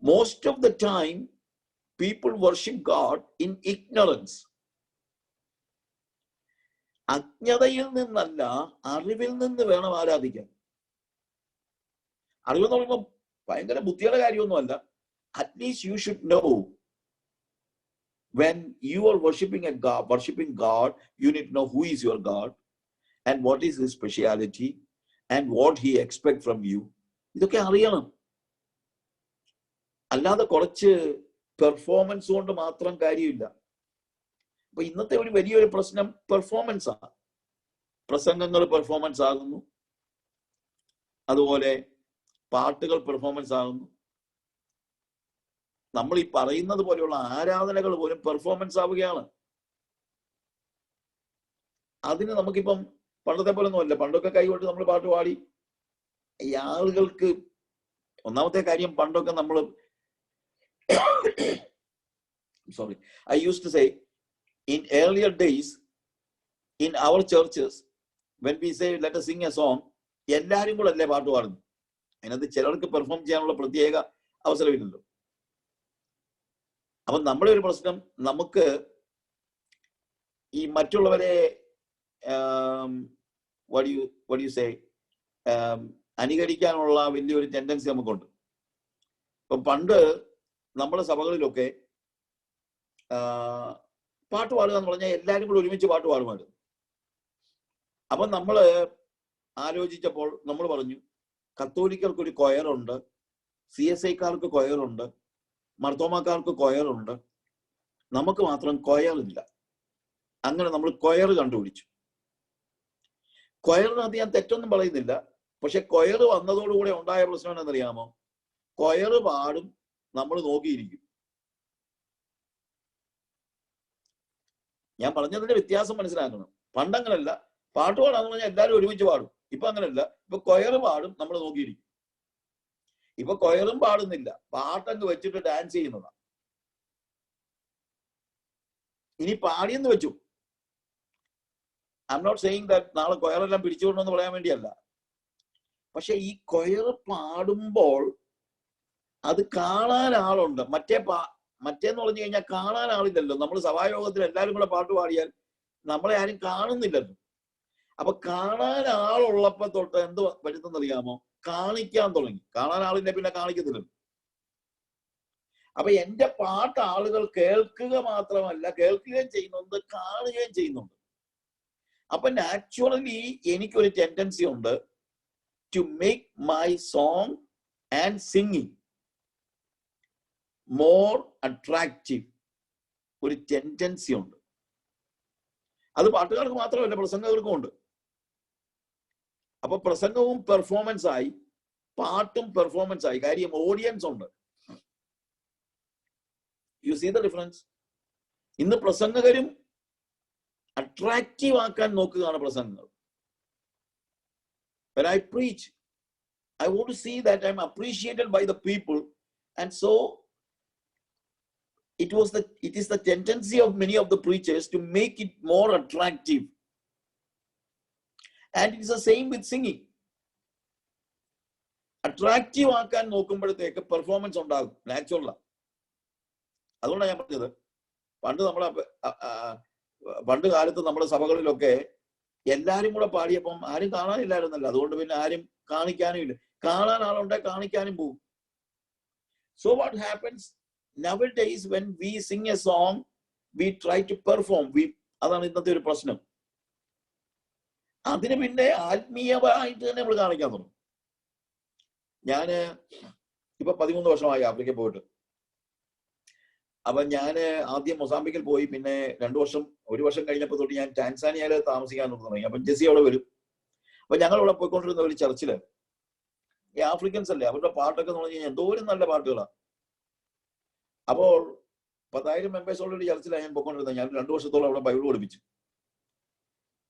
Most of the time people worship God in ignorance. അജ്ഞതയിൽ നിന്നല്ല, അറിവിൽ നിന്ന് വേണം ആരാധിക്കാൻ. അറിവെന്ന് പറയുമ്പോൾ ഭയങ്കര ബുദ്ധിയുടെ കാര്യമൊന്നുമല്ല. At least you should know when you are worshiping God, you need to know who is your God and what is his speciality and what he expects from you. ഇതൊക്കെ അറിയണം. അല്ലാതെ കുറച്ച് പെർഫോമൻസ് കൊണ്ട് മാത്രം കാര്യമില്ല. അപ്പൊ ഇന്നത്തെ ഒരു വലിയൊരു പ്രശ്നം പെർഫോമൻസ് ആണ്. പ്രസംഗങ്ങൾ പെർഫോമൻസ് ആകുന്നു, അതുപോലെ പാട്ടുകൾ പെർഫോമൻസ് ആകുന്നു. നമ്മൾ ഈ പറയുന്നത് പോലെയുള്ള ആരാധനകൾ പോലും പെർഫോമൻസ് ആവുകയാണ്. അതിന് നമുക്കിപ്പം പണ്ടത്തെ പോലെ ഒന്നുമല്ല. പണ്ടൊക്കെ കൈകൊട്ട് നമ്മൾ പാട്ട് പാടി ഈ ആളുകൾക്ക്, ഒന്നാമത്തെ കാര്യം പണ്ടൊക്കെ നമ്മൾ sorry, I used to say in earlier days in our churches when we say let us sing a song, എല്ലാരും കൂടെ അല്ലേ പാട്ട് പാടുന്നു. അതിനകത്ത് ചിലർക്ക് പെർഫോം ചെയ്യാനുള്ള പ്രത്യേക അവസരമില്ലല്ലോ. അപ്പൊ നമ്മുടെ ഒരു പ്രശ്നം, നമുക്ക് ഈ മറ്റുള്ളവരെ what do you say അനുകരിക്കാനുള്ള വലിയൊരു ടെൻഡൻസി നമുക്കുണ്ട്. ഇപ്പൊ പണ്ട് നമ്മുടെ സഭകളിലൊക്കെ പാട്ട് പാടുക എന്ന് പറഞ്ഞാൽ എല്ലാവരും കൂടെ ഒരുമിച്ച് പാട്ട് പാടുമായിരുന്നു. അപ്പൊ നമ്മള് ആലോചിച്ചപ്പോൾ നമ്മൾ പറഞ്ഞു, കത്തോലിക്കർക്ക് ഒരു കൊയറുണ്ട്, CSIക്കാർക്ക് കൊയറുണ്ട്, മർത്തോമാക്കാർക്ക് കൊയറുണ്ട്, നമുക്ക് മാത്രം കൊയറില്ല. അങ്ങനെ നമ്മൾ കൊയർ കണ്ടുപിടിച്ചു. കൊയറിനകത്ത് ഞാൻ തെറ്റൊന്നും പറയുന്നില്ല. പക്ഷെ കൊയർ വന്നതോടുകൂടെ ഉണ്ടായ പ്രശ്നം എന്നറിയാമോ? കൊയർ പാടും, നമ്മൾ നോക്കിയിരിക്കും. ഞാൻ പറഞ്ഞതിന്റെ വ്യത്യാസം മനസ്സിലാക്കണം. പണ്ടങ്ങനല്ല, പാട്ട് പാടാന്ന് പറഞ്ഞാൽ എല്ലാവരും ഒരുമിച്ച് പാടും. ഇപ്പൊ അങ്ങനല്ല. ഇപ്പൊ കൊയർ പാടും, നമ്മൾ നോക്കിയിരിക്കും. ഇപ്പൊ കൊയറും പാടുന്നില്ല, പാട്ടങ്ങ് വെച്ചിട്ട് ഡാൻസ് ചെയ്യുന്നതാ. ഇനി പാടിയെന്ന് വെച്ചു, I am not saying that നാളെ കൊയറെല്ലാം പിടിച്ചുകൊണ്ടെന്ന് പറയാൻ വേണ്ടിയല്ല. പക്ഷെ ഈ കൊയർ പാടുമ്പോൾ അത് കാണാൻ ആളുണ്ട്. മറ്റേന്ന് പറഞ്ഞു കഴിഞ്ഞാൽ കാണാൻ ആളില്ലല്ലോ. നമ്മൾ സഭായോഗത്തിൽ എല്ലാവരും കൂടെ പാട്ട് പാടിയാൽ നമ്മളെ ആരും കാണുന്നില്ലല്ലോ. അപ്പൊ കാണാൻ ആളുള്ളപ്പോ തൊട്ട് എന്ത് പറ്റുന്നറിയാമോ? കാണിക്കാൻ തുടങ്ങി. കാണാൻ ആളില്ല, പിന്നെ കാണിക്കത്തില്ലല്ലോ. അപ്പൊ എന്റെ പാട്ട് ആളുകൾ കേൾക്കുക മാത്രമല്ല, കേൾക്കുകയും ചെയ്യുന്നുണ്ട്, കാണുകയും ചെയ്യുന്നുണ്ട്. അപ്പൊ നാച്ചുറലി എനിക്കൊരു ടെൻഡൻസി ഉണ്ട് to make my song and singing more attractive. ഒരു ടെൻഡൻസി ഉണ്ട്. അത് പാട്ടുകാർക്ക് മാത്രമല്ല, പ്രസംഗകർക്കും ഉണ്ട്. അപ്പൊ പ്രസംഗവും പെർഫോമൻസ് ആയി, പാട്ടും പെർഫോമൻസ് ആയി. കാര്യം ഓഡിയൻസ് ഉണ്ട്. You see the difference. ഇന്ന് പ്രസംഗകരും അട്രാക്റ്റീവ് ആക്കാൻ നോക്കുകയാണ് പ്രസംഗങ്ങൾ. When I preach, I want to see that I'm appreciated by the people, and so it is the tendency of many of the preachers to make it more attractive. And it is the same with singing. Attractive ആക്കാൻ നോക്കുമ്പോഴത്തേക്ക് പെർഫോമൻസ് ഉണ്ടാകും, നാച്ചുറലാ. അതുകൊണ്ടാണ് ഞാൻ പറഞ്ഞത്, പണ്ട് കാലത്ത് നമ്മുടെ സഭകളിലൊക്കെ എല്ലാരും കൂടെ പാടിയപ്പം ആരും കാണാനില്ലായിരുന്നല്ലോ, അതുകൊണ്ട് പിന്നെ ആരും കാണിക്കാനും ഇല്ല. കാണാൻ ആളുണ്ടെ കാണിക്കാനും പോകും. So what happens nowadays when we sing a song, we try to perform. അതാണ് ഇന്നത്തെ ഒരു പ്രശ്നം. അതിന് പിന്നെ ആത്മീയമായിട്ട് തന്നെ നമ്മൾ കാണിക്കാൻ തുടങ്ങും. ഞാന് ഇപ്പൊ 13 വർഷമായി ആഫ്രിക്കയിൽ പോയിട്ട്. അപ്പൊ ഞാന് ആദ്യം മൊസാംബിക്കിൽ പോയി, പിന്നെ 1 വർഷം കഴിഞ്ഞപ്പോൾ തൊട്ട് ഞാൻ ടാൻസാനിയയിൽ താമസിക്കാൻ തുടങ്ങി. അപ്പൊ ജെസ്സി അവിടെ വരും. അപ്പൊ ഞങ്ങൾ ഇവിടെ പോയിക്കൊണ്ടിരുന്ന ഒരു ചർച്ചില് ഈ ആഫ്രിക്കൻസ് അല്ലേ, അവരുടെ പാട്ടൊക്കെ എന്ന് പറഞ്ഞു കഴിഞ്ഞാൽ എന്തോരം നല്ല പാട്ടുകളാണ്. അപ്പോൾ 10,000 മെമ്പേഴ്സുള്ള ഒരു ചർച്ചിലാണ് ഞാൻ പോയിക്കൊണ്ടിരുന്നത്. ഞാൻ 2 വർഷത്തോളം അവിടെ ബൈബിൾ പഠിപ്പിച്ചു.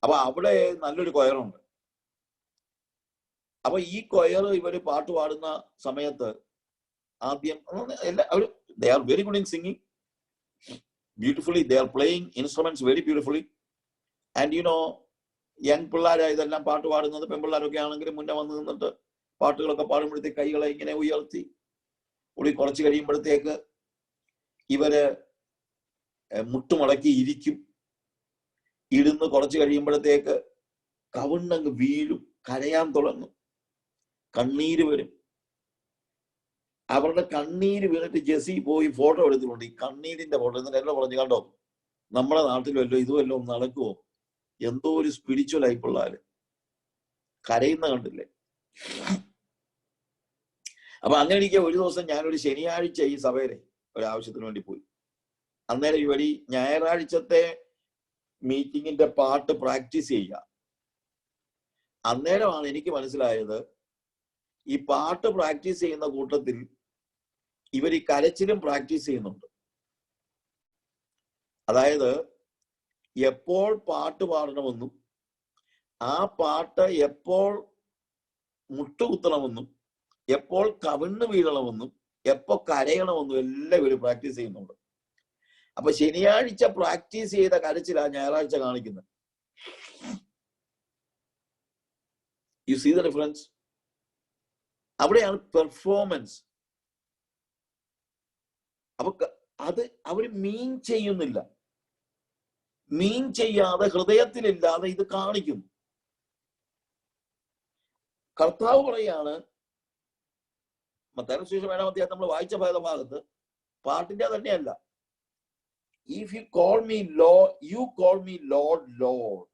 അപ്പൊ അവിടെ നല്ലൊരു കൊയറുണ്ട്. അപ്പൊ ഈ കൊയർ ഇവര് പാട്ട് പാടുന്ന സമയത്ത് ആദ്യം അവർ they are very good in singing beautifully, they are playing instruments very beautifully, and you know young പിള്ളേരാ ഇതെല്ലാം പാട്ട് പാടുന്നത്. പെൺപിള്ളേരൊക്കെ ആണെങ്കിൽ മുന്നേ വന്ന് നിന്നിട്ട് പാട്ടുകളൊക്കെ പാടുമ്പോഴത്തേക്ക് കൈകളെ ഇങ്ങനെ ഉയർത്തി കുറച്ച് കഴിയുമ്പോഴത്തേക്ക് ഇവര് മുട്ടുമടക്കി ഇരിക്കും. ഇരുന്ന് കുറച്ച് കഴിയുമ്പോഴത്തേക്ക് കവിണ്ണങ്ങ് വീഴും, കരയാൻ തുടങ്ങും, കണ്ണീര് വരും. അവരുടെ കണ്ണീര് വീണിട്ട് ജെസ്സി പോയി ഫോട്ടോ എടുത്തിട്ടുണ്ട്. ഈ കണ്ണീരിന്റെ ഫോട്ടോ. എന്നിട്ട് എല്ലാം പറഞ്ഞു, കണ്ടോ നമ്മുടെ നാട്ടിലല്ലോ ഇതുമല്ലോ നടക്കുവോ, എന്തോ ഒരു സ്പിരിച്വൽ ആയി പിള്ളേര് കരയുന്ന കണ്ടില്ലേ. അപ്പൊ അങ്ങനെ ഇരിക്കുക ഒരു ദിവസം ഞാനൊരു ശനിയാഴ്ച ഈ സഭയിലെ ഒരാവശ്യത്തിന് വേണ്ടി പോയി. അന്നേരം ഇവര് ഞായറാഴ്ചത്തെ മീറ്റിങ്ങിന്റെ പാട്ട് പ്രാക്ടീസ് ചെയ്യുക. അന്നേരമാണ് എനിക്ക് മനസ്സിലായത്, ഈ പാട്ട് പ്രാക്ടീസ് ചെയ്യുന്ന കൂട്ടത്തിൽ ഇവർ ഈ കരച്ചിലും പ്രാക്ടീസ് ചെയ്യുന്നുണ്ട്. അതായത് എപ്പോൾ പാട്ട് പാടണമെന്നും ആ പാട്ട് എപ്പോൾ മുട്ടുകുത്തണമെന്നും എപ്പോൾ കവിണ്ണ് വീഴണമെന്നും എപ്പോൾ കരയണമെന്നും എല്ലാം ഇവർ പ്രാക്ടീസ് ചെയ്യുന്നുണ്ട്. അപ്പൊ ശനിയാഴ്ച പ്രാക്ടീസ് ചെയ്ത കരച്ചിലാണ് ഞായറാഴ്ച കാണിക്കുന്നത്. You see the difference? അവിടെയാണ് പെർഫോമൻസ്. അപ്പൊ അത് അവര് മീൻ ചെയ്യുന്നില്ല, മീൻ ചെയ്യാതെ ഹൃദയത്തിലില്ലാതെ ഇത് കാണിക്കുന്നു. കർത്താവ് പറയാണ്, മത്തായിയുടെ സുവിശേഷം 7-ാം അധ്യായം നമ്മൾ വായിച്ച ഭാഗത്ത് പാട്ടിന്റെ തന്നെയല്ല, if you call me Lord, U call me Lord Lord.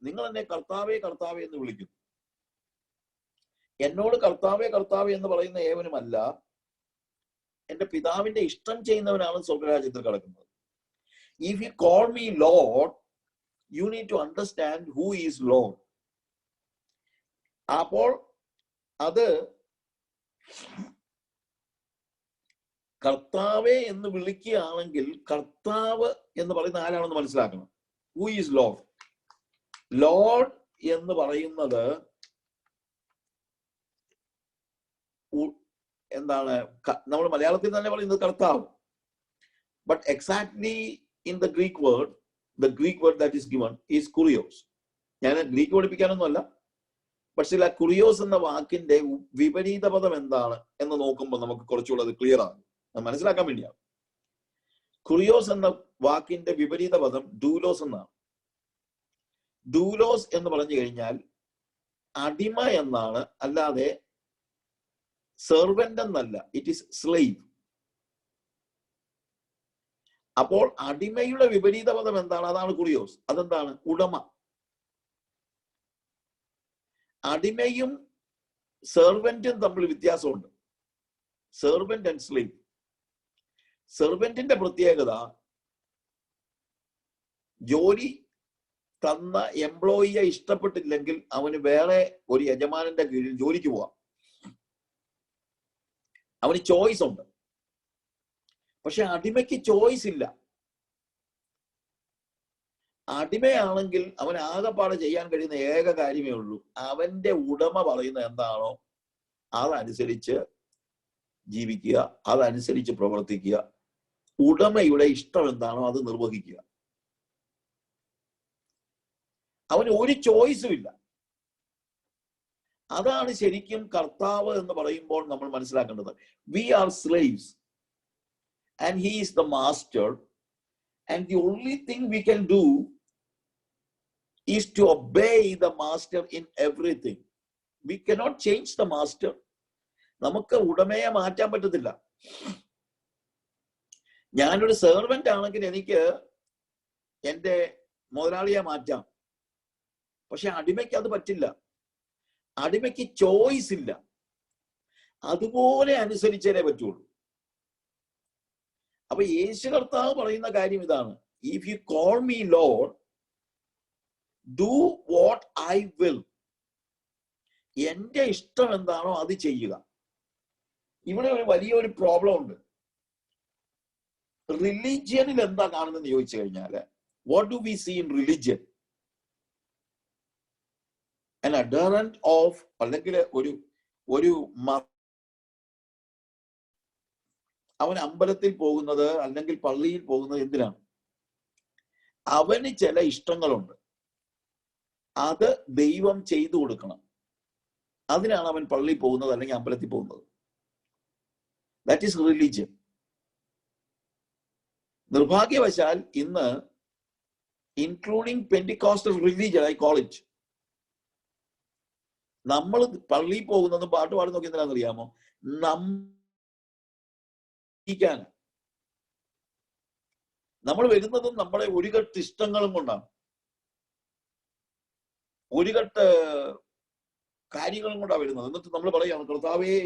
നിങ്ങൾ എന്നെ കർത്താവേ കർത്താവേ എന്ന് വിളിക്കുന്നു. എന്നോട് കർത്താവേ കർത്താവേ എന്ന് പറയുന്ന ഏവനുമല്ല, എന്റെ പിതാവിന്റെ ഇഷ്ടം ചെയ്യുന്നവനാണ് സ്വർഗരാജ്യത്തിൽ കിടക്കുന്നത്. If you call me Lord, you need to understand who is Lord. അപ്പോൾ അത് കർത്താവേ എന്ന് വിളിക്കുകയാണെങ്കിൽ കർത്താവ് എന്ന് പറയുന്ന ആരാണെന്ന് മനസ്സിലാക്കണം. Who is Lord? ലോർഡ് എന്ന് പറയുന്നത് എന്താണ്? നമ്മൾ മലയാളത്തിൽ തന്നെ പറയുന്നത് കർത്താവ്. But exactly in the Greek word, the Greek word that is given is കുറിയോസ്. ഞാൻ ഗ്രീക്ക് പഠിപ്പിക്കാനൊന്നുമല്ല, പക്ഷേ ആ കുറിയോസ് എന്ന വാക്കിന്റെ വിപരീത പദം എന്താണ് എന്ന് നോക്കുമ്പോൾ നമുക്ക് കുറച്ചുകൂടെ അത് ക്ലിയർ ആകും, മനസ്സിലാക്കാൻ വേണ്ടിയാണ്. കുറിയോസ് എന്ന വാക്കിന്റെ വിപരീത പദം ഡൂലോസ് എന്നാണ്. ഡൂലോസ് എന്ന് പറഞ്ഞു കഴിഞ്ഞാൽ അടിമ എന്നാണ്, അല്ലാതെ സെർവന്റ് എന്നല്ല. It is slave. അപ്പോൾ അടിമയുടെ വിപരീത പദം എന്താണ്? അതാണ് കുറിയോസ്. അതെന്താണ്? ഉടമ. അടിമയും സെർവന്റും തമ്മിൽ വ്യത്യാസമുണ്ട്. Servant and slave. സെർവന്റിന്റെ പ്രത്യേകത, ജോലി തന്ന എംപ്ലോയിയെ ഇഷ്ടപ്പെട്ടില്ലെങ്കിൽ അവന് വേറെ ഒരു യജമാനന്റെ കീഴിൽ ജോലിക്ക് പോവാം. അവന് ചോയ്സ് ഉണ്ട്. പക്ഷെ അടിമയ്ക്ക് ചോയ്സ് ഇല്ല. അടിമയാണെങ്കിൽ അവൻ ആകെപ്പാടെ ചെയ്യാൻ കഴിയുന്ന ഏക കാര്യമേ ഉള്ളൂ, അവന്റെ ഉടമ പറയുന്ന എന്താണോ അതനുസരിച്ച് ജീവിക്കുക, അതനുസരിച്ച് പ്രവർത്തിക്കുക, ഉടമയുടെ ഇഷ്ടം എന്താണോ അത് നിർവഹിക്കുക. അവന് ഒരു ചോയ്സും ഇല്ല. അതാണ് ശരിക്കും കർത്താവ് എന്ന് പറയുമ്പോൾ നമ്മൾ മനസ്സിലാക്കേണ്ടത്. We are slaves and he is the master, and the only thing we can do is to obey the master in everything. We cannot change the master. നമുക്ക് ഉടമയെ മാറ്റാൻ പറ്റത്തില്ല. ഞാനൊരു സെർവന്റ് ആണെങ്കിൽ എനിക്ക് എൻ്റെ മുതലാളിയെ മാറ്റാം. പക്ഷെ അടിമയ്ക്ക് അത് പറ്റില്ല. അടിമയ്ക്ക് ചോയ്സ് ഇല്ല. അതുപോലെ അനുസരിച്ചേ പറ്റുള്ളൂ. അപ്പൊ യേശു കർത്താവ് പറയുന്ന കാര്യം ഇതാണ്: if you call me Lord, do what I will. എന്റെ ഇഷ്ടം എന്താണോ അത് ചെയ്യുക. ഇവിടെ ഒരു വലിയൊരു പ്രോബ്ലം ഉണ്ട്. റിലീജിയനിൽ എന്താ കാണുന്നതെന്ന് ചോദിച്ചു കഴിഞ്ഞാല്, what do we see in religion? an adherent of, അല്ലെങ്കിൽ ഒരു അവൻ അമ്പലത്തിൽ പോകുന്നത് അല്ലെങ്കിൽ പള്ളിയിൽ പോകുന്നത് എന്തിനാണ്? അവന് ചില ഇഷ്ടങ്ങളുണ്ട്, അത് ദൈവം ചെയ്തു കൊടുക്കണം. അതിനാണ് അവൻ പള്ളിയിൽ പോകുന്നത് അല്ലെങ്കിൽ അമ്പലത്തിൽ പോകുന്നത്. That is religion. നിർഭാഗ്യവശാൽ ഇന്ന്, including Pentecostal religion, I call it, നമ്മൾ പള്ളിയിൽ പോകുന്നതും പാട്ട് പാടുന്നതൊക്കെ എന്തിനാണെന്നറിയാമോ? നമ്മൾ വരുന്നതും നമ്മളെ ഒരു കെട്ട് ഇഷ്ടങ്ങളും കൊണ്ടാണ്, ഒരു കെട്ട് കാര്യങ്ങളും കൊണ്ടാണ് വരുന്നത്. എന്നിട്ട് നമ്മൾ പറയാണ്, കർത്താവേ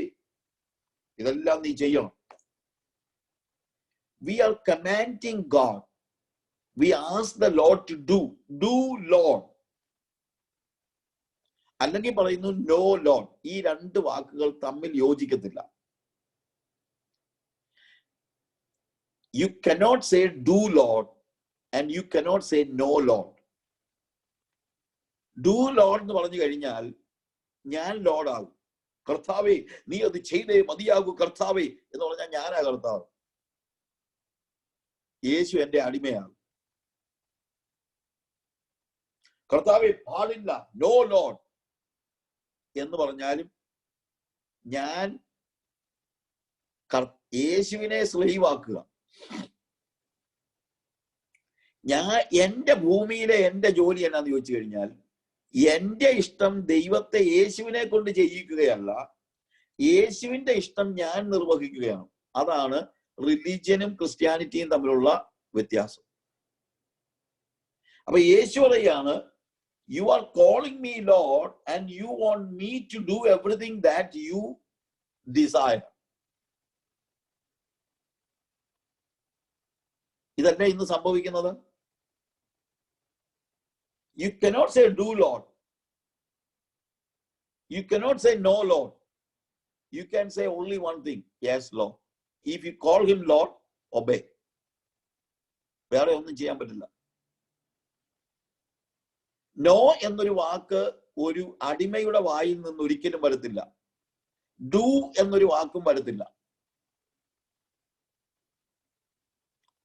ഇതെല്ലാം നീ ചെയ്യണം. We are commanding God. We ask the Lord to do Lord. അല്ലെങ്കിൽ പറയുന്നു നോ ലോഡ്. ഈ രണ്ട് വാക്കുകൾ തമ്മിൽ യോജിക്കത്തില്ല. You cannot say do Lord and you cannot say no Lord. Do Lord എന്ന് പറഞ്ഞു കഴിഞ്ഞാൽ ഞാൻ ലോഡാകും. കർത്താവേ നീ അത് ചെയ്തേ മതിയാകൂ കർത്താവേ എന്ന് പറഞ്ഞാൽ ഞാനാ കർത്താവ്. യേശു എന്റെ അടിമയാണ്. കർത്താവേ പാടില്ല, നോ ലോഡ് എന്ന് പറഞ്ഞാലും ഞാൻ യേശുവിനെ സ്ലേവാക്കുക. ഞാൻ എന്റെ ഭൂമിയിലെ എന്റെ ജോലി എന്നാന്ന് ചോദിച്ചു കഴിഞ്ഞാൽ, എന്റെ ഇഷ്ടം ദൈവത്തെ യേശുവിനെ കൊണ്ട് ചെയ്യിക്കുകയല്ല, യേശുവിന്റെ ഇഷ്ടം ഞാൻ നിർവഹിക്കുകയാണ്. അതാണ് റിലീജിയനും ക്രിസ്ത്യാനിറ്റിയും തമ്മിലുള്ള വ്യത്യാസം. അപ്പൊ യേശു പറയാണ്, you are calling me Lord and you want me to do everything that you desire. ഇതല്ലേ ഇന്ന് സംഭവിക്കുന്നത്. You cannot say do Lord. You cannot say no Lord. You can say only one thing, yes Lord. If you call him Lord, obey. വേറെ ഒന്നും ചെയ്യാൻ പറ്റില്ല. നോ എന്നൊരു വാക്ക് ഒരു അടിമയുടെ വായിൽ നിന്ന് ഒരിക്കലും വരത്തില്ല. ഡു എന്നൊരു വാക്കും വരത്തില്ല.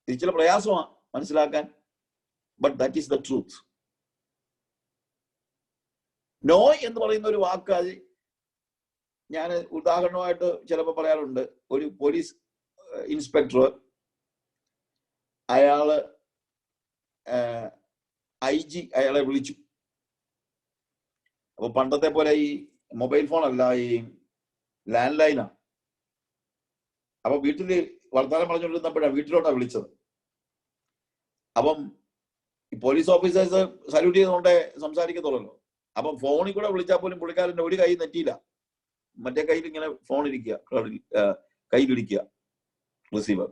ഇത് ചില പ്രയാസമാണ് മനസ്സിലാക്കാൻ, but that is the truth. No എന്ന് പറയുന്ന ഒരു വാക്ക്, അത് ഞാൻ ഉദാഹരണമായിട്ട് ചിലപ്പോൾ പറയാറുണ്ട്. ഒരു പോലീസ് ഇൻസ്പെക്ടർ, അയാള് IG അയാളെ വിളിച്ചു. അപ്പൊ പണ്ടത്തെ പോലെ ഈ മൊബൈൽ ഫോൺ അല്ല, ഈ ലാൻഡ് ലൈനാ. അപ്പൊ വീട്ടില് വർത്തമാനം പറഞ്ഞുകൊണ്ടിരുന്നപ്പോഴാണ് വീട്ടിലോട്ടാ വിളിച്ചത്. അപ്പം ഈ പോലീസ് ഓഫീസേഴ്സ് സല്യൂട്ട് ചെയ്തുകൊണ്ടേ സംസാരിക്കത്തുള്ളല്ലോ. അപ്പം ഫോണിൽ കൂടെ വിളിച്ചാൽ പോലും പുള്ളിക്കാരൻ്റെ ഒരു കൈ നെറ്റിയില്ല, മറ്റേ കയ്യിൽ ഇങ്ങനെ ഫോൺ ഇരിക്കുക, കയ്യിലിരിക്കുക റിസീവർ.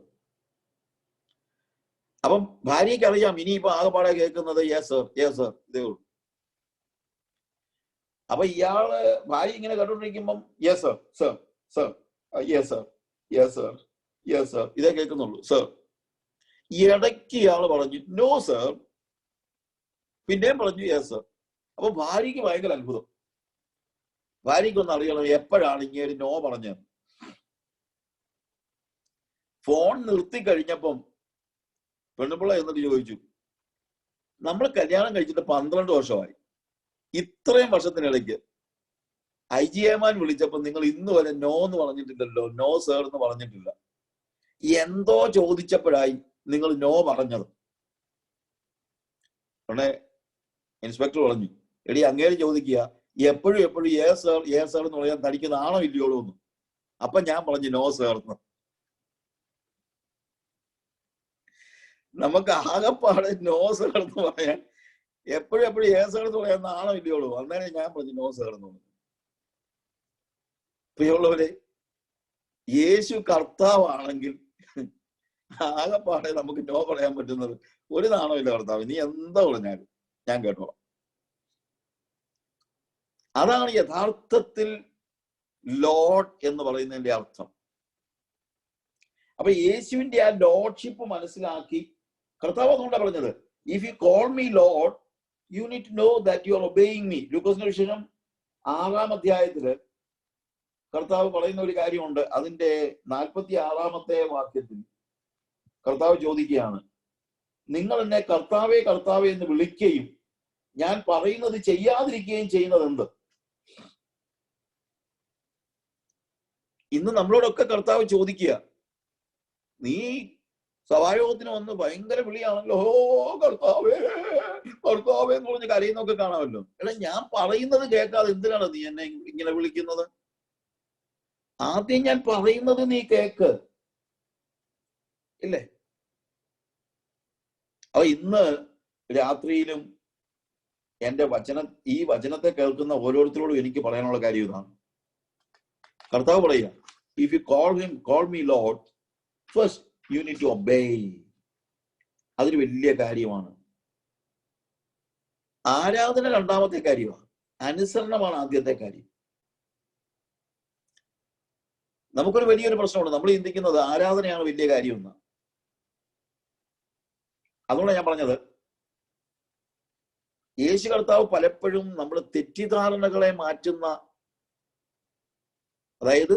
അപ്പം ഭാര്യയ്ക്ക് അറിയാം ഇനിയിപ്പോ ആകെപ്പാടെ കേൾക്കുന്നത് യെസ് സർ, യെസ് സർ, ഇതേ ഉള്ളൂ. അപ്പൊ ഇയാള് ഭാര്യ ഇങ്ങനെ കേട്ടോണ്ടിരിക്കുമ്പം yes sir, sir, sir, yes sir, yes sir, yes sir, ഇതേ കേൾക്കുന്നുള്ളൂ സർ. ഇടയ്ക്ക് ഇയാള് പറഞ്ഞു നോ സർ, പിന്നെയും പറഞ്ഞു യെസ് സർ. അപ്പൊ ഭാര്യയ്ക്ക് ഭയങ്കര അത്ഭുതം. ഭാര്യയ്ക്കൊന്ന് അറിയണം എപ്പോഴാണ് ഇങ്ങനെ നോ പറഞ്ഞത്. ഫോൺ നിർത്തി കഴിഞ്ഞപ്പം പെണ്ണുപിള്ള എന്നിട്ട് ചോദിച്ചു, നമ്മൾ കല്യാണം കഴിച്ചിട്ട് 12 വർഷമായി, ഇത്രയും വർഷത്തിനിടയ്ക്ക് IG ഏമാൻ വിളിച്ചപ്പോൾ നിങ്ങൾ ഇന്ന് വരെ നോ എന്ന് പറഞ്ഞിട്ടില്ലല്ലോ, നോ സർ എന്ന് പറഞ്ഞിട്ടില്ല. എന്തോ ചോദിച്ചപ്പോഴായി നിങ്ങൾ നോ പറഞ്ഞത്. ഉടനെ ഇൻസ്പെക്ടർ പറഞ്ഞു, എടി അങ്ങേര് ചോദിക്കുക എപ്പോഴും യെസ് സർ എന്ന് പറയാൻ തനിക്ക് നാണോ ഇല്ലയോളൂ എന്ന്. അപ്പൊ ഞാൻ പറഞ്ഞു നോ സർ എന്ന്. നമുക്ക് ആകെപ്പാട് നോ സർ എന്ന് പറയാൻ, എപ്പോഴും യെസ് സർ എന്ന് പറയാൻ നാണോ ഇല്ലയോളൂ. അന്നേരം ഞാൻ പറഞ്ഞു നോ സർ എന്ന് പറഞ്ഞു. പ്രിയമുള്ളവരെ, യേശു കർത്താവാണെങ്കിൽ ആകെപ്പാടെ നമുക്ക് നോ പറയാൻ പറ്റുന്നത് ഒരു നാണോ ഇല്ല. കർത്താവ് നീ എന്താ പറഞ്ഞാലും ഞാൻ കേട്ടോളാം. അതാണ് യഥാർത്ഥത്തിൽ ലോർഡ് എന്ന് പറയുന്നതിന്റെ അർത്ഥം. അപ്പൊ യേശുവിന്റെ ആ ലോർഡ്ഷിപ്പ് മനസ്സിലാക്കി കർത്താവ് അതുകൊണ്ടാണ് പറഞ്ഞത്, if you call me Lord you need to know that you are obeying me. ലൂക്കോസിന്റെ വിശേഷം 6-ാം അധ്യായത്തില് കർത്താവ് പറയുന്ന ഒരു കാര്യമുണ്ട്. അതിന്റെ 46-ാമത്തെ വാക്യത്തിൽ കർത്താവ് ചോദിക്കുകയാണ്, നിങ്ങൾ എന്നെ കർത്താവേ കർത്താവേ എന്ന് വിളിക്കുകയും ഞാൻ പറയുന്നത് ചെയ്യാതിരിക്കുകയും ചെയ്യുന്നത് എന്ത്? ഇന്ന് നമ്മളോടൊക്കെ കർത്താവ് ചോദിക്കുക, നീ സഭായോഗത്തിന് വന്ന് ഭയങ്കര വിളിയാണല്ലോ, കർത്താവേ കർത്താവേ എന്ന് പറഞ്ഞ് കരയുന്നൊക്കെ കാണാമല്ലോ. എടാ, ഞാൻ പറയുന്നത് കേൾക്കാതെ എന്തിനാണ് നീ എന്നെ ഇങ്ങനെ വിളിക്കുന്നത്? ആദ്യം ഞാൻ പറയുന്നത് നീ കേക്ക് ഇല്ലേ? അപ്പൊ ഇന്ന് രാത്രിയിലും എന്റെ ഈ വചനത്തെ കേൾക്കുന്ന ഓരോരുത്തരോടും എനിക്ക് പറയാനുള്ള കാര്യം ഇതാണ്. കർത്താവ് പറയുക, if you call me Lord first you need to obey. അതൊരു വലിയ കാര്യമാണ്. ആരാധന രണ്ടാമത്തെ കാര്യമാണ്, അനുസരണമാണ് ആദ്യത്തെ കാര്യം. നമുക്കൊരു വലിയൊരു പ്രശ്നമുണ്ട്. നമ്മൾ ചിന്തിക്കുന്നത് ആരാധനയാണ് വലിയ കാര്യമെന്ന്. അതുകൊണ്ടാണ് ഞാൻ പറഞ്ഞത്, യേശു കർത്താവ് പലപ്പോഴും നമ്മൾ തെറ്റിദ്ധാരണകളെ മാറ്റുന്ന, അതായത്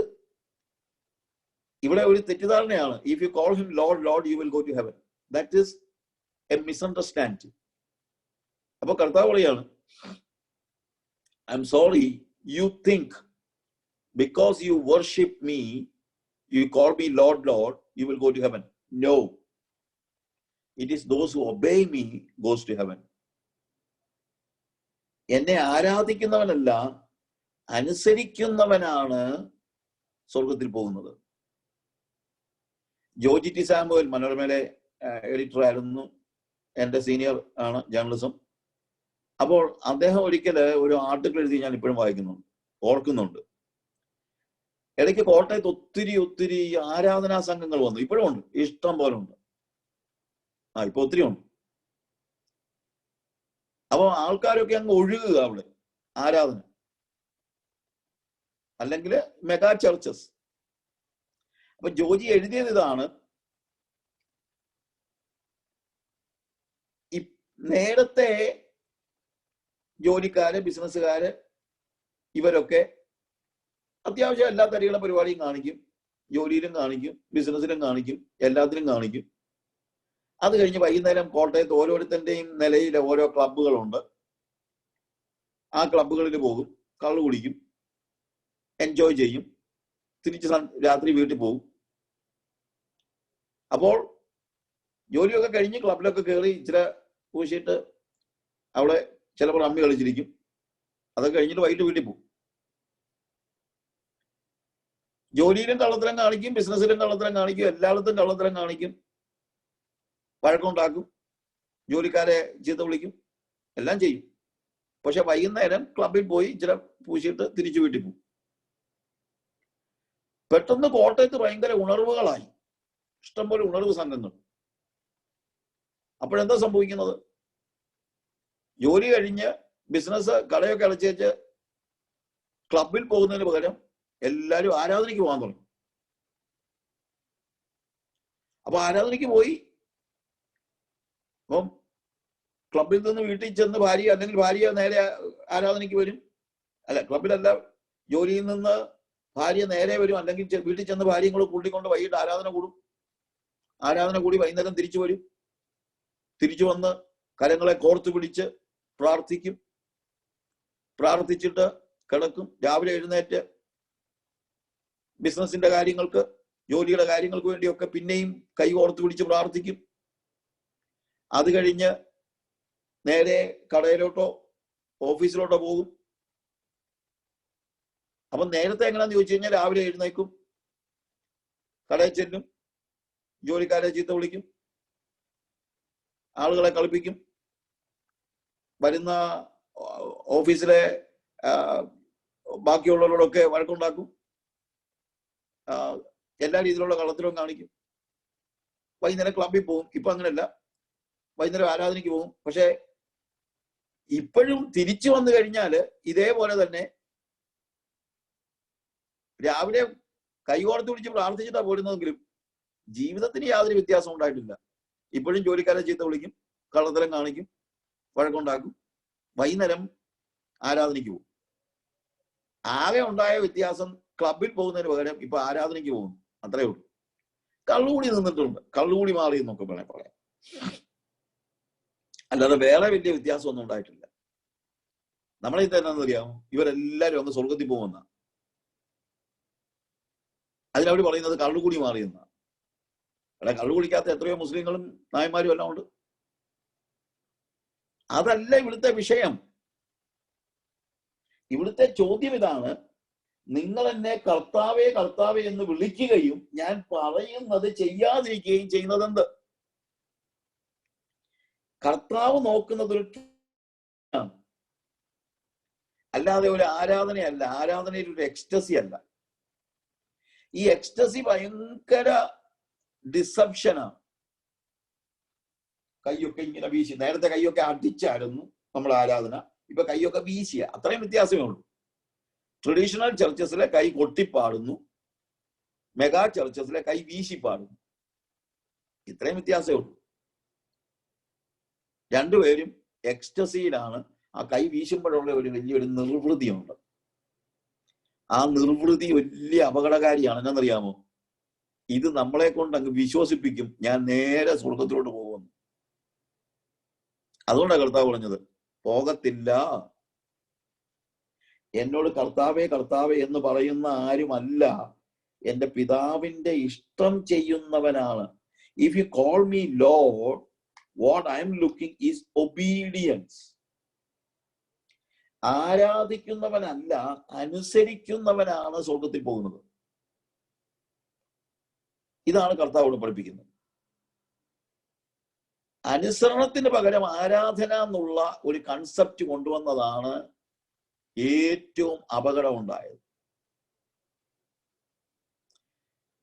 ഇവിടെ ഒരു തെറ്റിദ്ധാരണയാണ്, if you call him lord lord you will go to heaven. That is a misunderstanding. അപ്പൊ കർത്താവ് പറയാണ്, I am sorry you think because you worship me you call me lord lord you will go to heaven. No, it is those who obey me goes to heaven. എന്നെ ആരാധിക്കുന്നവനല്ല അനുസരിക്കുന്നവനാണ് സ്വർഗത്തിൽ പോകുന്നത്. ജോർജ് ടി സാമുവൽ മനോരമയിലെ എഡിറ്റർ ആയിരുന്നു, എൻ്റെ സീനിയർ ആണ് ജേർണലിസം. അപ്പോൾ അദ്ദേഹം ഒരിക്കൽ ഒരു ആർട്ടിക്കിൾ എഴുതി, ഞാൻ ഇപ്പോഴും ഓർക്കുന്നുണ്ട്. ഇടയ്ക്ക് കോട്ടയത്ത് ഒത്തിരി ആരാധനാ സംഘങ്ങൾ വന്നു. ഇപ്പോഴും ഉണ്ട്, ഇഷ്ടം പോലെ ഉണ്ട്. ഇപ്പൊ ഒത്തിരി ഉണ്ട്. അപ്പൊ ആൾക്കാരൊക്കെ അങ്ങ് ഒഴുകുക അവിടെ ആരാധന, അല്ലെങ്കിൽ മെഗാ ചർച്ചസ്. അപ്പൊ ജോജി എഴുതിയത് ഇതാണ്, നേരത്തെ ജോലിക്കാര് ബിസിനസ്സുകാര് ഇവരൊക്കെ അത്യാവശ്യം എല്ലാ തരത്തിലുള്ള പരിപാടിയും കാണിക്കും, ജോലിയിലും കാണിക്കും, ബിസിനസ്സിലും കാണിക്കും, എല്ലാത്തിലും കാണിക്കും. അത് കഴിഞ്ഞ് വൈകുന്നേരം കോട്ടയത്ത് ഓരോരുത്തരുടെയും നിലയിൽ ഓരോ ക്ലബ്ബുകളുണ്ട്. ആ ക്ലബ്ബുകളിൽ പോകും, കള്ളു കുടിക്കും, എൻജോയ് ചെയ്യും, തിരിച്ച് രാത്രി വീട്ടിൽ പോകും. അപ്പോൾ ജോലിയൊക്കെ കഴിഞ്ഞ് ക്ലബിലൊക്കെ കയറി ഇച്ചിരി പൂശിയിട്ട് അവിടെ ചിലപ്പോൾ അമ്മി കളിച്ചിരിക്കും. അതൊക്കെ കഴിഞ്ഞിട്ട് വൈകിട്ട് വീട്ടിൽ പോകും. ജോലിയിലും കള്ളത്തരം കാണിക്കും, ബിസിനസ്സിലും കള്ളത്തരം കാണിക്കും, എല്ലായിടത്തും കള്ളത്തരം കാണിക്കും, വഴക്കുണ്ടാക്കും, ജോലിക്കാരെ ചീത്ത വിളിക്കും, എല്ലാം ചെയ്യും. പക്ഷെ വൈകുന്നേരം ക്ലബിൽ പോയി ഇച്ചിരി പൂശിയിട്ട് തിരിച്ചു വീട്ടിൽ പോകും. പെട്ടെന്ന് കോട്ടയത്ത് ഭയങ്കര ഉണർവുകളായി, ഇഷ്ടംപോലെ ഉണർവ് സംഘങ്ങൾ. അപ്പോഴെന്താ സംഭവിക്കുന്നത്? ജോലി കഴിഞ്ഞ് ബിസിനസ് കടയൊക്കെ അടച്ചേച്ച് ക്ലബിൽ പോകുന്നതിന് പകരം എല്ലാവരും ആരാധനയ്ക്ക് പോകാൻ തുടങ്ങി. അപ്പൊ ആരാധനയ്ക്ക് പോയി, അപ്പം ക്ലബിൽ നിന്ന് വീട്ടിൽ ചെന്ന് ഭാര്യ, അല്ലെങ്കിൽ ഭാര്യ നേരെ ആരാധനയ്ക്ക് വരും. അല്ല, ക്ലബിലല്ല, ജോലിയിൽ നിന്ന് ഭാര്യ നേരെ വരും, അല്ലെങ്കിൽ വീട്ടിൽ ചെന്ന് ഭാര്യയും കൂടെ കൂട്ടിക്കൊണ്ട് വൈകിട്ട് ആരാധന കൂടും. ആരാധന കൂടി വൈകുന്നേരം തിരിച്ചു വരും. തിരിച്ചു വന്ന് കരങ്ങളെ കോർത്തു പിടിച്ച് പ്രാർത്ഥിക്കും. പ്രാർത്ഥിച്ചിട്ട് കിടക്കും. രാവിലെ എഴുന്നേറ്റ് ബിസിനസിന്റെ കാര്യങ്ങൾക്ക്, ജോലിയുടെ കാര്യങ്ങൾക്ക് വേണ്ടിയൊക്കെ പിന്നെയും കൈ കോർത്ത് പിടിച്ച് പ്രാർത്ഥിക്കും. അത് കഴിഞ്ഞ് നേരെ കടയിലോട്ടോ ഓഫീസിലോട്ടോ പോകും. അപ്പൊ നേരത്തെ എങ്ങനെയാന്ന് ചോദിച്ചു കഴിഞ്ഞാൽ രാവിലെ എഴുന്നേക്കും, കടയിൽ ചെല്ലും, ജോലിക്കാരെ ചീത്ത വിളിക്കും, ആളുകളെ കളിപ്പിക്കും, വരുന്ന ഓഫീസിലെ ബാക്കിയുള്ളവരോടൊക്കെ വഴക്കുണ്ടാക്കും, എല്ലാ രീതിയിലുള്ള കള്ളത്തിലും കാണിക്കും. വൈകുന്നേരം ക്ലബിൽ പോകും. ഇപ്പൊ അങ്ങനെയല്ല, വൈകുന്നേരം ആരാധനയ്ക്ക് പോകും. പക്ഷെ ഇപ്പോഴും തിരിച്ചു വന്നു കഴിഞ്ഞാല് ഇതേപോലെ തന്നെ രാവിലെ കൈകോർത്ത് പിടിച്ച് പ്രാർത്ഥിച്ചിട്ടാ പോരുന്നതെങ്കിലും ജീവിതത്തിന് യാതൊരു വ്യത്യാസം ഉണ്ടായിട്ടില്ല. ഇപ്പോഴും ജോലിക്കാരെ ചീത്ത വിളിക്കും, കള്ളത്തരം കാണിക്കും, വഴക്കുണ്ടാക്കും, വൈകുന്നേരം ആരാധനയ്ക്ക് പോകും. ആകെ ഉണ്ടായ വ്യത്യാസം ക്ലബിൽ പോകുന്നതിന് പകരം ഇപ്പൊ ആരാധനയ്ക്ക് പോകുന്നു, അത്രേ ഉള്ളൂ. കള്ളുകൂടി നിന്നിട്ടുണ്ട്, കള്ളുകൂടി മാറി എന്നൊക്കെ പറയാം. അല്ലാതെ വേറെ വലിയ വ്യത്യാസമൊന്നും ഉണ്ടായിട്ടില്ല. നമ്മളെ ഇത് എന്നാന്ന് അറിയാമോ? ഇവരെല്ലാരും അങ്ങ് സ്വർഗത്തിൽ പോകുന്ന. അതിനവർ പറയുന്നത് കള്ളുകൂടി മാറിയെന്ന. അല്ല, കള്ളു കുടിക്കാത്ത എത്രയോ മുസ്ലിങ്ങളും നായന്മാരും എല്ലാം ഉണ്ട്. അതല്ല ഇവിടുത്തെ വിഷയം. ഇവിടുത്തെ ചോദ്യം ഇതാണ്: നിങ്ങൾ എന്നെ കർത്താവേ കർത്താവേ എന്ന് വിളിക്കുകയും ഞാൻ പറയുന്നത് ചെയ്യാതിരിക്കുകയും ചെയ്യുന്നതെന്ത്? കർത്താവ് നോക്കുന്നത് ഒരു അല്ലാതെ ഒരു ആരാധനയല്ല. ആരാധനയിൽ ഒരു എക്സ്റ്റസി അല്ല. ഈ എക്സ്റ്റസി ഭയങ്കര ഡിസപ്ഷനാണ്. കൈയൊക്കെ ഇങ്ങനെ വീശി, നേരത്തെ കൈയൊക്കെ അടിച്ചായിരുന്നു നമ്മൾ ആരാധന, ഇപ്പൊ കൈയൊക്കെ വീശിയ, അത്രയും വ്യത്യാസമേ ഉള്ളൂ. ട്രഡീഷണൽ ചർച്ചസിലെ കൈ കൊട്ടിപ്പാടുന്നു, മെഗാ ചർച്ചസിലെ കൈ വീശിപ്പാടുന്നു, ഇത്രയും വ്യത്യാസമേ ഉള്ളൂ. രണ്ടുപേരും എക്സ്റ്റസിയിലാണ്. ആ കൈ വീശുമ്പോഴുള്ള ഒരു വലിയൊരു നിർവൃതിയുണ്ട്. ആ നിർവൃതി വലിയ അപകടകാരിയാണ്. എന്നറിയാമോ? ഇത് നമ്മളെ കൊണ്ട് അങ്ങ് വിശ്വസിപ്പിക്കും ഞാൻ നേരെ സ്വർഗത്തിലോട്ട് പോകുമെന്ന്. അതുകൊണ്ടാണ് കർത്താവ് പറഞ്ഞത് പോകത്തില്ല. എന്നോട് കർത്താവേ കർത്താവേ എന്ന് പറയുന്ന ആരുമല്ല, എന്റെ പിതാവിന്റെ ഇഷ്ടം ചെയ്യുന്നവനാണ്. If you call me lord, what I am looking is obedience. ആരാധിക്കുന്നവനല്ല, അനുസരിക്കുന്നവനാണ് സ്വർഗത്തിൽ പോകുന്നത്. ഇതാണ് കർത്താവോട് പഠിപ്പിക്കുന്നത്. അനുസരണത്തിന് പകരം ആരാധന എന്നുള്ള ഒരു കൺസെപ്റ്റ് കൊണ്ടുവന്നതാണ് ഏറ്റവും അപകടം ഉണ്ടായത്.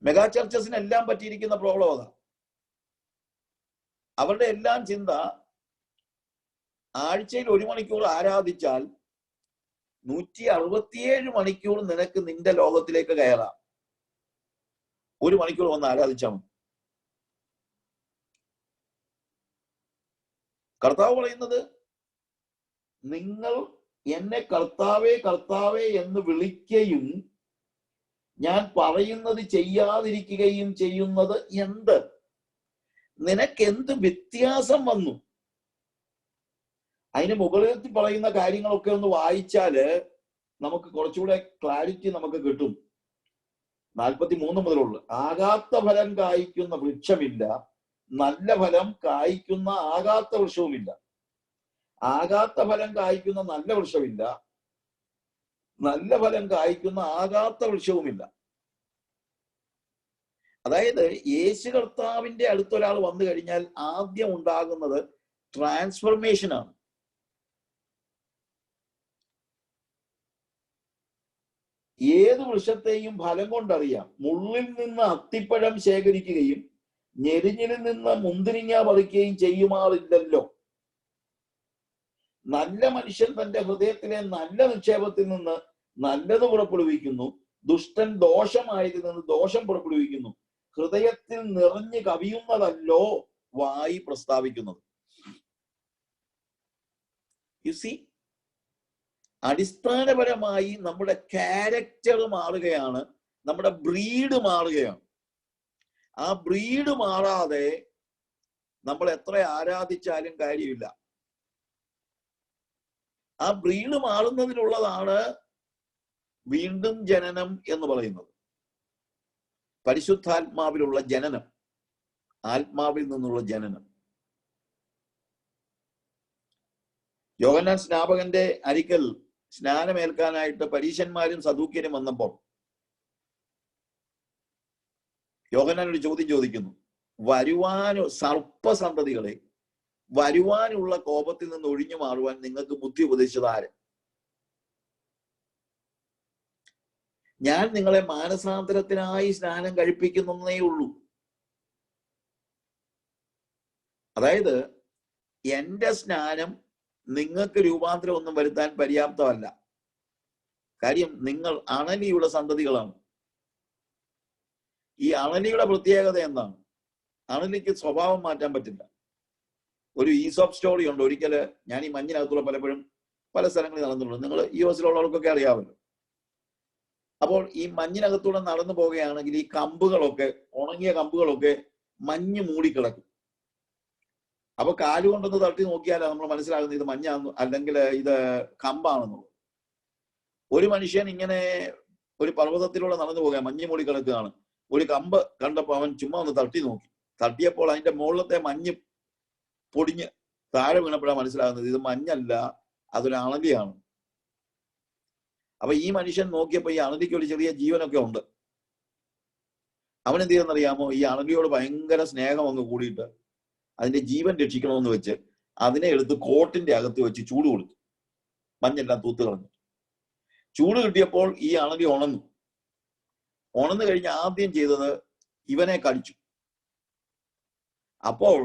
മെഗാ ചർച്ചസിനെല്ലാം പറ്റിയിരിക്കുന്ന പ്രോബ്ലം അതാ. അവരുടെ എല്ലാം ചിന്ത ആഴ്ചയിൽ 1 മണിക്കൂർ ആരാധിച്ചാൽ 167 മണിക്കൂർ നിനക്ക് നിന്റെ ലോകത്തിലേക്ക് കയറാം. 1 മണിക്കൂർ വന്ന് ആരാധിച്ചാൽ മതി. കർത്താവ് പറയുന്നത് നിങ്ങൾ എന്നെ കർത്താവേ കർത്താവേ എന്ന് വിളിക്കുകയും ഞാൻ പറയുന്നത് ചെയ്യാതിരിക്കുകയും ചെയ്യുന്നത് എന്ത്? നിനക്ക് എന്ത് വ്യത്യാസം വന്നു? അതിന് മുകളിൽ പറയുന്ന കാര്യങ്ങളൊക്കെ ഒന്ന് വായിച്ചാല് നമുക്ക് കുറച്ചുകൂടെ ക്ലാരിറ്റി നമുക്ക് കിട്ടും. 43 മുതലുള്ള ആകാത്ത ഫലം കായ്ക്കുന്ന വൃക്ഷമില്ല, നല്ല ഫലം കായ്ക്കുന്ന ആകാത്ത വൃക്ഷവുമില്ല. ആകാത്ത ഫലം കായ്ക്കുന്ന നല്ല വൃക്ഷമില്ല, നല്ല ഫലം കായ്ക്കുന്ന ആകാത്ത വൃക്ഷവുമില്ല. അതായത് യേശു കർത്താവിന്റെ അടുത്തൊരാൾ വന്നു കഴിഞ്ഞാൽ ആദ്യം ഉണ്ടാകുന്നത് ട്രാൻസ്ഫർമേഷൻ ആണ്. ഏത് വൃക്ഷത്തെയും ഫലം കൊണ്ടറിയാം. മുള്ളിൽ നിന്ന് അത്തിപ്പഴം ശേഖരിക്കുകയും ഞെരിഞ്ഞിൽ നിന്ന് മുന്തിരിങ്ങ പറിക്കുകയും ചെയ്യുമാറില്ലല്ലോ. നല്ല മനുഷ്യൻ തന്റെ ഹൃദയത്തിലെ നല്ല നിക്ഷേപത്തിൽ നിന്ന് നല്ലത് പുറപ്പെടുവിക്കുന്നു, ദുഷ്ടൻ ദോഷമായതിൽ നിന്ന് ദോഷം പുറപ്പെടുവിക്കുന്നു. ഹൃദയത്തിൽ നിറഞ്ഞു കവിയുന്നതല്ലോ വായി പ്രസ്താവിക്കുന്നത്. യു സി, അടിസ്ഥാനപരമായി നമ്മുടെ ക്യാരക്ടർ മാറുകയാണ്, നമ്മുടെ ബ്രീഡ് മാറുകയാണ്. ആ ബ്രീഡ് മാറാതെ നമ്മൾ എത്ര ആരാധിച്ചാലും കാര്യമില്ല. ആ ബ്രീഡ് മാറുന്നതിനുള്ളതാണ് വീണ്ടും ജനനം എന്ന് പറയുന്നത്. പരിശുദ്ധാത്മാവിലുള്ള ജനനം, ആത്മാവിൽ നിന്നുള്ള ജനനം. യോഹന്നാൻ സ്നാപകന്റെ അരിക്കൽ സ്നാനമേൽക്കാനായിട്ട് പരീശന്മാരും സദൂക്യരും വന്നപ്പോൾ യോഹന്നാൻ ഒരു ചോദ്യം ചോദിക്കുന്നു, സർപ്പസന്തതികളെ വരുവാനുള്ള കോപത്തിൽ നിന്ന് ഒഴിഞ്ഞു മാറുവാൻ നിങ്ങൾക്ക് ബുദ്ധി ഉപദേശിച്ചത് ആര്? ഞാൻ നിങ്ങളെ മാനസാന്തരത്തിനായി സ്നാനം കഴിപ്പിക്കുന്നേ ഉള്ളൂ. അതായത് എന്റെ സ്നാനം നിങ്ങൾക്ക് രൂപാന്തരം ഒന്നും വരുത്താൻ പര്യാപ്തമല്ല. കാര്യം നിങ്ങൾ അണലിയുടെ സന്തതികളാണ്. ഈ അണലിയുടെ പ്രത്യേകത എന്താണ്? അണലിക്ക് സ്വഭാവം മാറ്റാൻ പറ്റില്ല. ഒരു ഈസോപ്പ് സ്റ്റോറി ഉണ്ട്. ഒരിക്കല് ഞാൻ ഈ മഞ്ഞിനകത്തുള്ള പലപ്പോഴും പല സ്ഥലങ്ങളിൽ നടന്നിട്ടുണ്ട്. നിങ്ങൾ US-ലുള്ളവർക്കൊക്കെ അറിയാമല്ലോ. അപ്പോൾ ഈ മഞ്ഞിനകത്തൂടെ നടന്നു പോവുകയാണെങ്കിൽ ഈ കമ്പുകളൊക്കെ, ഉണങ്ങിയ കമ്പുകളൊക്കെ മഞ്ഞ് മൂടിക്കിടക്കും. അപ്പൊ കാലുകൊണ്ടൊന്ന് തട്ടി നോക്കിയാലോ നമ്മൾ മനസ്സിലാകുന്നത് ഇത് മഞ്ഞാണെന്ന് അല്ലെങ്കിൽ ഇത് കമ്പാണെന്നുള്ളത്. ഒരു മനുഷ്യൻ ഇങ്ങനെ ഒരു പർവ്വതത്തിലൂടെ നടന്നു പോകുക, മഞ്ഞ് മൂടി കിടക്കുകയാണ്. ഒരു കമ്പ് കണ്ടപ്പോൾ അവൻ ചുമ്മാ ഒന്ന് തട്ടി നോക്കി. തട്ടിയപ്പോൾ അതിന്റെ മുകളിലത്തെ മഞ്ഞ് പൊടിഞ്ഞ് താഴെ വീണപ്പോഴാണ് മനസ്സിലാകുന്നത് ഇത് മഞ്ഞല്ല, അതൊരു അണലിയാണ്. അപ്പൊ ഈ മനുഷ്യൻ നോക്കിയപ്പോ ഈ അണലിക്ക് ഒരു ചെറിയ ജീവനൊക്കെ ഉണ്ട്. അവൻ എന്ത് ചെയ്യുന്നറിയാമോ? ഈ അണലിയോട് ഭയങ്കര സ്നേഹം അങ്ങ് കൂടിയിട്ട് അതിന്റെ ജീവൻ രക്ഷിക്കണമെന്ന് വെച്ച് അതിനെ എടുത്ത് കോട്ടിന്റെ അകത്ത് വെച്ച് ചൂട് കൊടുത്തു. മഞ്ഞെല്ലാം തൂത്ത് കളഞ്ഞു. ചൂട് കിട്ടിയപ്പോൾ ഈ അണലി ഉണന്നു. ഉണന്നു കഴിഞ്ഞ് ആദ്യം ചെയ്തത് ഇവനെ കടിച്ചു. അപ്പോൾ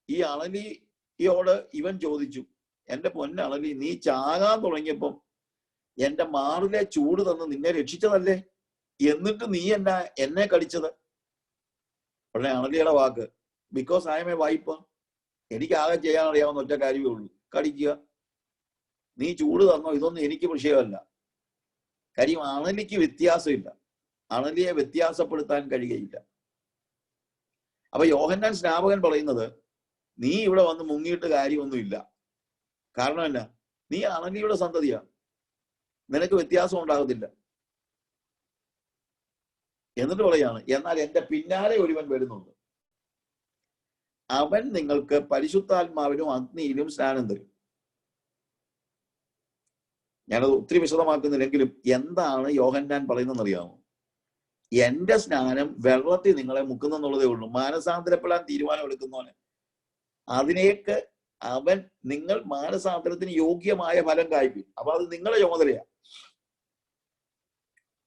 ഈ അണലിയോട് ഇവൻ ചോദിച്ചു, എന്റെ പൊന്നണലി, നീ ചാകാൻ തുടങ്ങിയപ്പം എന്റെ മാറിലെ ചൂട് തന്ന് നിന്നെ രക്ഷിച്ചതല്ലേ, എന്നിട്ട് നീ എന്നെ കടിച്ചത്? ഉടനെ അണലിയുടെ വാക്ക്, because I am a viper, എനിക്ക് ആകെ ചെയ്യാൻ അറിയാവുന്ന ഒറ്റ കാര്യമേ ഉള്ളൂ, കടിക്കുക. നീ ചൂട് തന്നോ, ഇതൊന്നും എനിക്ക് വിഷയമല്ല. കാര്യം അണലിക്ക് വ്യത്യാസമില്ല, അണലിയെ വ്യത്യാസപ്പെടുത്താൻ കഴിയുകയില്ല. അപ്പൊ യോഹന്നാൻ സ്നാപകൻ പറയുന്നത്, നീ ഇവിടെ വന്ന് മുങ്ങിയിട്ട് കാര്യമൊന്നുമില്ല. കാരണം എന്നാ? നീ അണലിയുടെ സന്തതിയാ, നിനക്ക് വ്യത്യാസം ഉണ്ടാകത്തില്ല. എന്നിട്ട് പറയാണ്, എന്നാൽ എന്റെ പിന്നാലെ ഒരുവൻ വരുന്നുണ്ട്, അവൻ നിങ്ങൾക്ക് പരിശുദ്ധാത്മാവിലും അഗ്നിയിലും സ്നാനം തരും. ഞാനത് ഒത്തിരി വിശദമാക്കുന്നില്ലെങ്കിലും എന്താണ് യോഹന്നാൻ പറയുന്നതെന്ന് അറിയാമോ? എന്റെ സ്നാനം വെള്ളത്തിൽ നിങ്ങളെ മുക്കുന്നെന്നുള്ളതേ ഉള്ളൂ. മാനസാന്തരപ്പെടാൻ തീരുമാനം എടുക്കുന്നവന് അതിനേക്ക് അവൻ നിങ്ങൾ മാനസാന്തരത്തിന് യോഗ്യമായ ഫലം കായ്ക്കും. അപ്പൊ അത് നിങ്ങളെ ചുമതലയാ,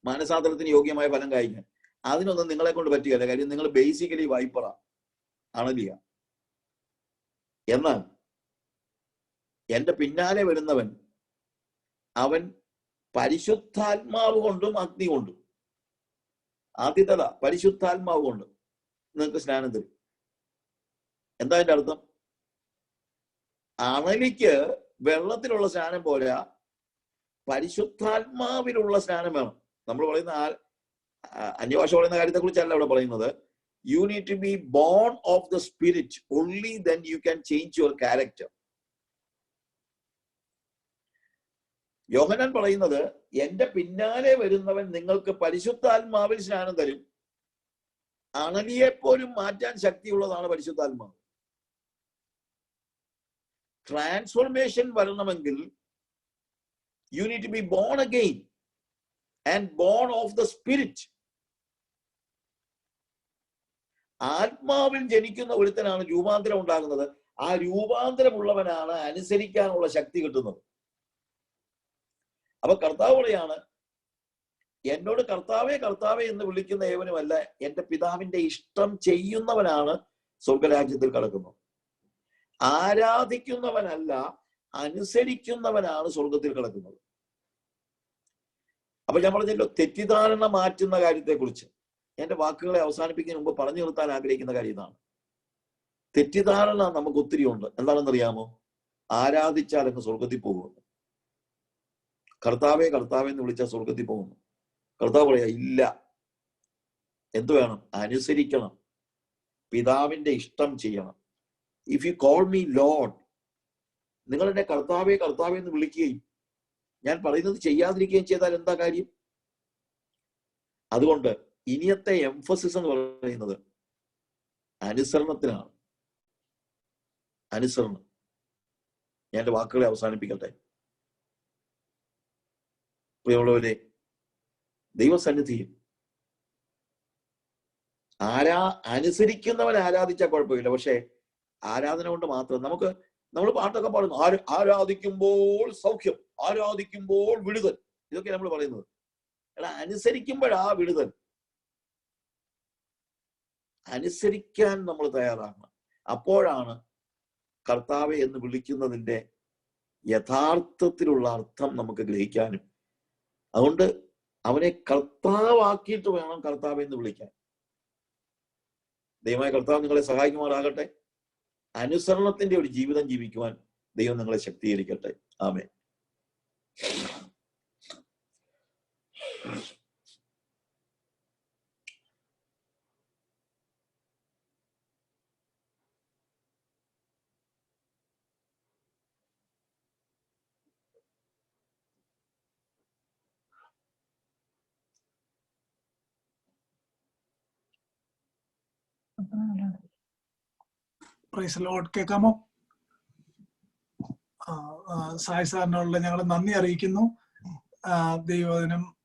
മാനസാന്തരത്തിന് യോഗ്യമായ ഫലം കായ്ക്കാൻ. അതിനൊന്നും നിങ്ങളെ കൊണ്ട് പറ്റുകയില്ല. കാര്യം നിങ്ങൾ ബേസിക്കലി വൈപ്പറാ, അണലിയ. എന്നാൽ എന്റെ പിന്നാലെ വരുന്നവൻ അവൻ പരിശുദ്ധാത്മാവ് കൊണ്ടും അഗ്നി കൊണ്ടും, ആദ്യത്തത പരിശുദ്ധാത്മാവ് കൊണ്ട് നിങ്ങൾക്ക് സ്നാനം തരും. എന്താ അതിന്റെ അർത്ഥം? അണലിക്ക് വെള്ളത്തിലുള്ള സ്നാനം പോരാ, പരിശുദ്ധാത്മാവിലുള്ള സ്നാനം വേണം. നമ്മൾ പറയുന്ന അന്യഭാഷ പറയുന്ന കാര്യത്തെ കുറിച്ചല്ല ഇവിടെ പറയുന്നത്. You need to be born of the Spirit. Only then you can change your character. യോഹന്നാൻ പറയുന്നത്, എന്റെ പിന്നാലെ വരുന്നവൻ നിങ്ങൾക്ക് പരിശുദ്ധാത്മാവിൽ സ്നാനം തരും. അണലിയെപ്പോലും മാറ്റാൻ ശക്തിയുള്ളതാണ് പരിശുദ്ധാത്മാവ്. ട്രാൻസ്ഫോർമേഷൻ വരണമെങ്കിൽ you need to be born again and born of the Spirit. ആത്മാവിൽ ജനിക്കുന്ന ഒരുത്തനാണ് രൂപാന്തരം ഉണ്ടാകുന്നത്. ആ രൂപാന്തരമുള്ളവനാണ് അനുസരിക്കാനുള്ള ശക്തി കിട്ടുന്നത്. അപ്പൊ കർത്താവ് പറയാണ്, എന്നോട് കർത്താവേ കർത്താവേ എന്ന് വിളിക്കുന്ന ഏവനുമല്ല, എന്റെ പിതാവിന്റെ ഇഷ്ടം ചെയ്യുന്നവനാണ് സ്വർഗരാജ്യത്തിൽ കടക്കുന്നത്. ആരാധിക്കുന്നവനല്ല, അനുസരിക്കുന്നവനാണ് സ്വർഗത്തിൽ കിടക്കുന്നത്. അപ്പൊ ഞാൻ പറഞ്ഞല്ലോ, തെറ്റിദ്ധാരണ മാറ്റുന്ന കാര്യത്തെ കുറിച്ച് എന്റെ വാക്കുകളെ അവസാനിപ്പിക്കുന്നതിന് മുമ്പ് പറഞ്ഞു നിർത്താൻ ആഗ്രഹിക്കുന്ന കാര്യം ഇതാണ്. തെറ്റിദ്ധാരണ നമുക്ക് ഒത്തിരി ഉണ്ട്. എന്താണെന്നറിയാമോ? ആരാധിച്ചാൽ അങ്ങ് സ്വർഗത്തിൽ പോകുന്നു, കർത്താവേ കർത്താവേ എന്ന് വിളിച്ചാൽ സ്വർഗത്തിൽ പോകുന്നു. കർത്താവ് പറയാ, ഇല്ല, എന്ത് വേണം? അനുസരിക്കണം, പിതാവിന്റെ ഇഷ്ടം ചെയ്യണം. If you call me Lord, നിങ്ങൾ എന്നെ കർത്താവേ കർത്താവേ എന്ന് വിളിക്കുകയും ഞാൻ പറയുന്നത് ചെയ്യാതിരിക്കുകയും ചെയ്താൽ എന്താ കാര്യം? അതുകൊണ്ട് ഇനിയത്തെ എംഫസിസ് എന്ന് പറയുന്നത് അനുസരണത്തിനാണ്. അനുസരണം. ഞാൻ എൻ്റെ വാക്കുകളെ അവസാനിപ്പിക്കട്ടെ. പ്രിയമുള്ളവരെ, ദൈവസന്നിധിയിൽ അനുസരിക്കുന്നവൻ ആരാധിച്ചാൽ കുഴപ്പമില്ല. പക്ഷെ ആരാധന കൊണ്ട് മാത്രം നമ്മൾ പാട്ടൊക്കെ പാടുന്നു, ആരാധിക്കുമ്പോൾ സൗഖ്യം, ആരാധിക്കുമ്പോൾ വിടുതൽ, ഇതൊക്കെ നമ്മൾ പറയുന്നത്. എടാ, അനുസരിക്കുമ്പോഴാ വിടുതൽ. അനുസരിക്കാൻ നമ്മൾ തയ്യാറാകണം. അപ്പോഴാണ് കർത്താവെ എന്ന് വിളിക്കുന്നതിന്റെ യഥാർത്ഥത്തിലുള്ള അർത്ഥം നമുക്ക് ഗ്രഹിക്കാനും. അതുകൊണ്ട് അവനെ കർത്താവാക്കിയിട്ട് വേണം കർത്താവെ എന്ന് വിളിക്കാൻ. ദൈവമായ കർത്താവ് നിങ്ങളെ സഹായിക്കുമാറാകട്ടെ. അനുസരണത്തിന്റെ ഒരു ജീവിതം ജീവിക്കുവാൻ ദൈവം നിങ്ങളെ ശക്തീകരിക്കട്ടെ. ആമേൻ. Praise Lord. കേൾക്കാമോ? സായി സാറിനുള്ള ഞങ്ങൾ നന്ദി അറിയിക്കുന്നു. ദൈവവചനം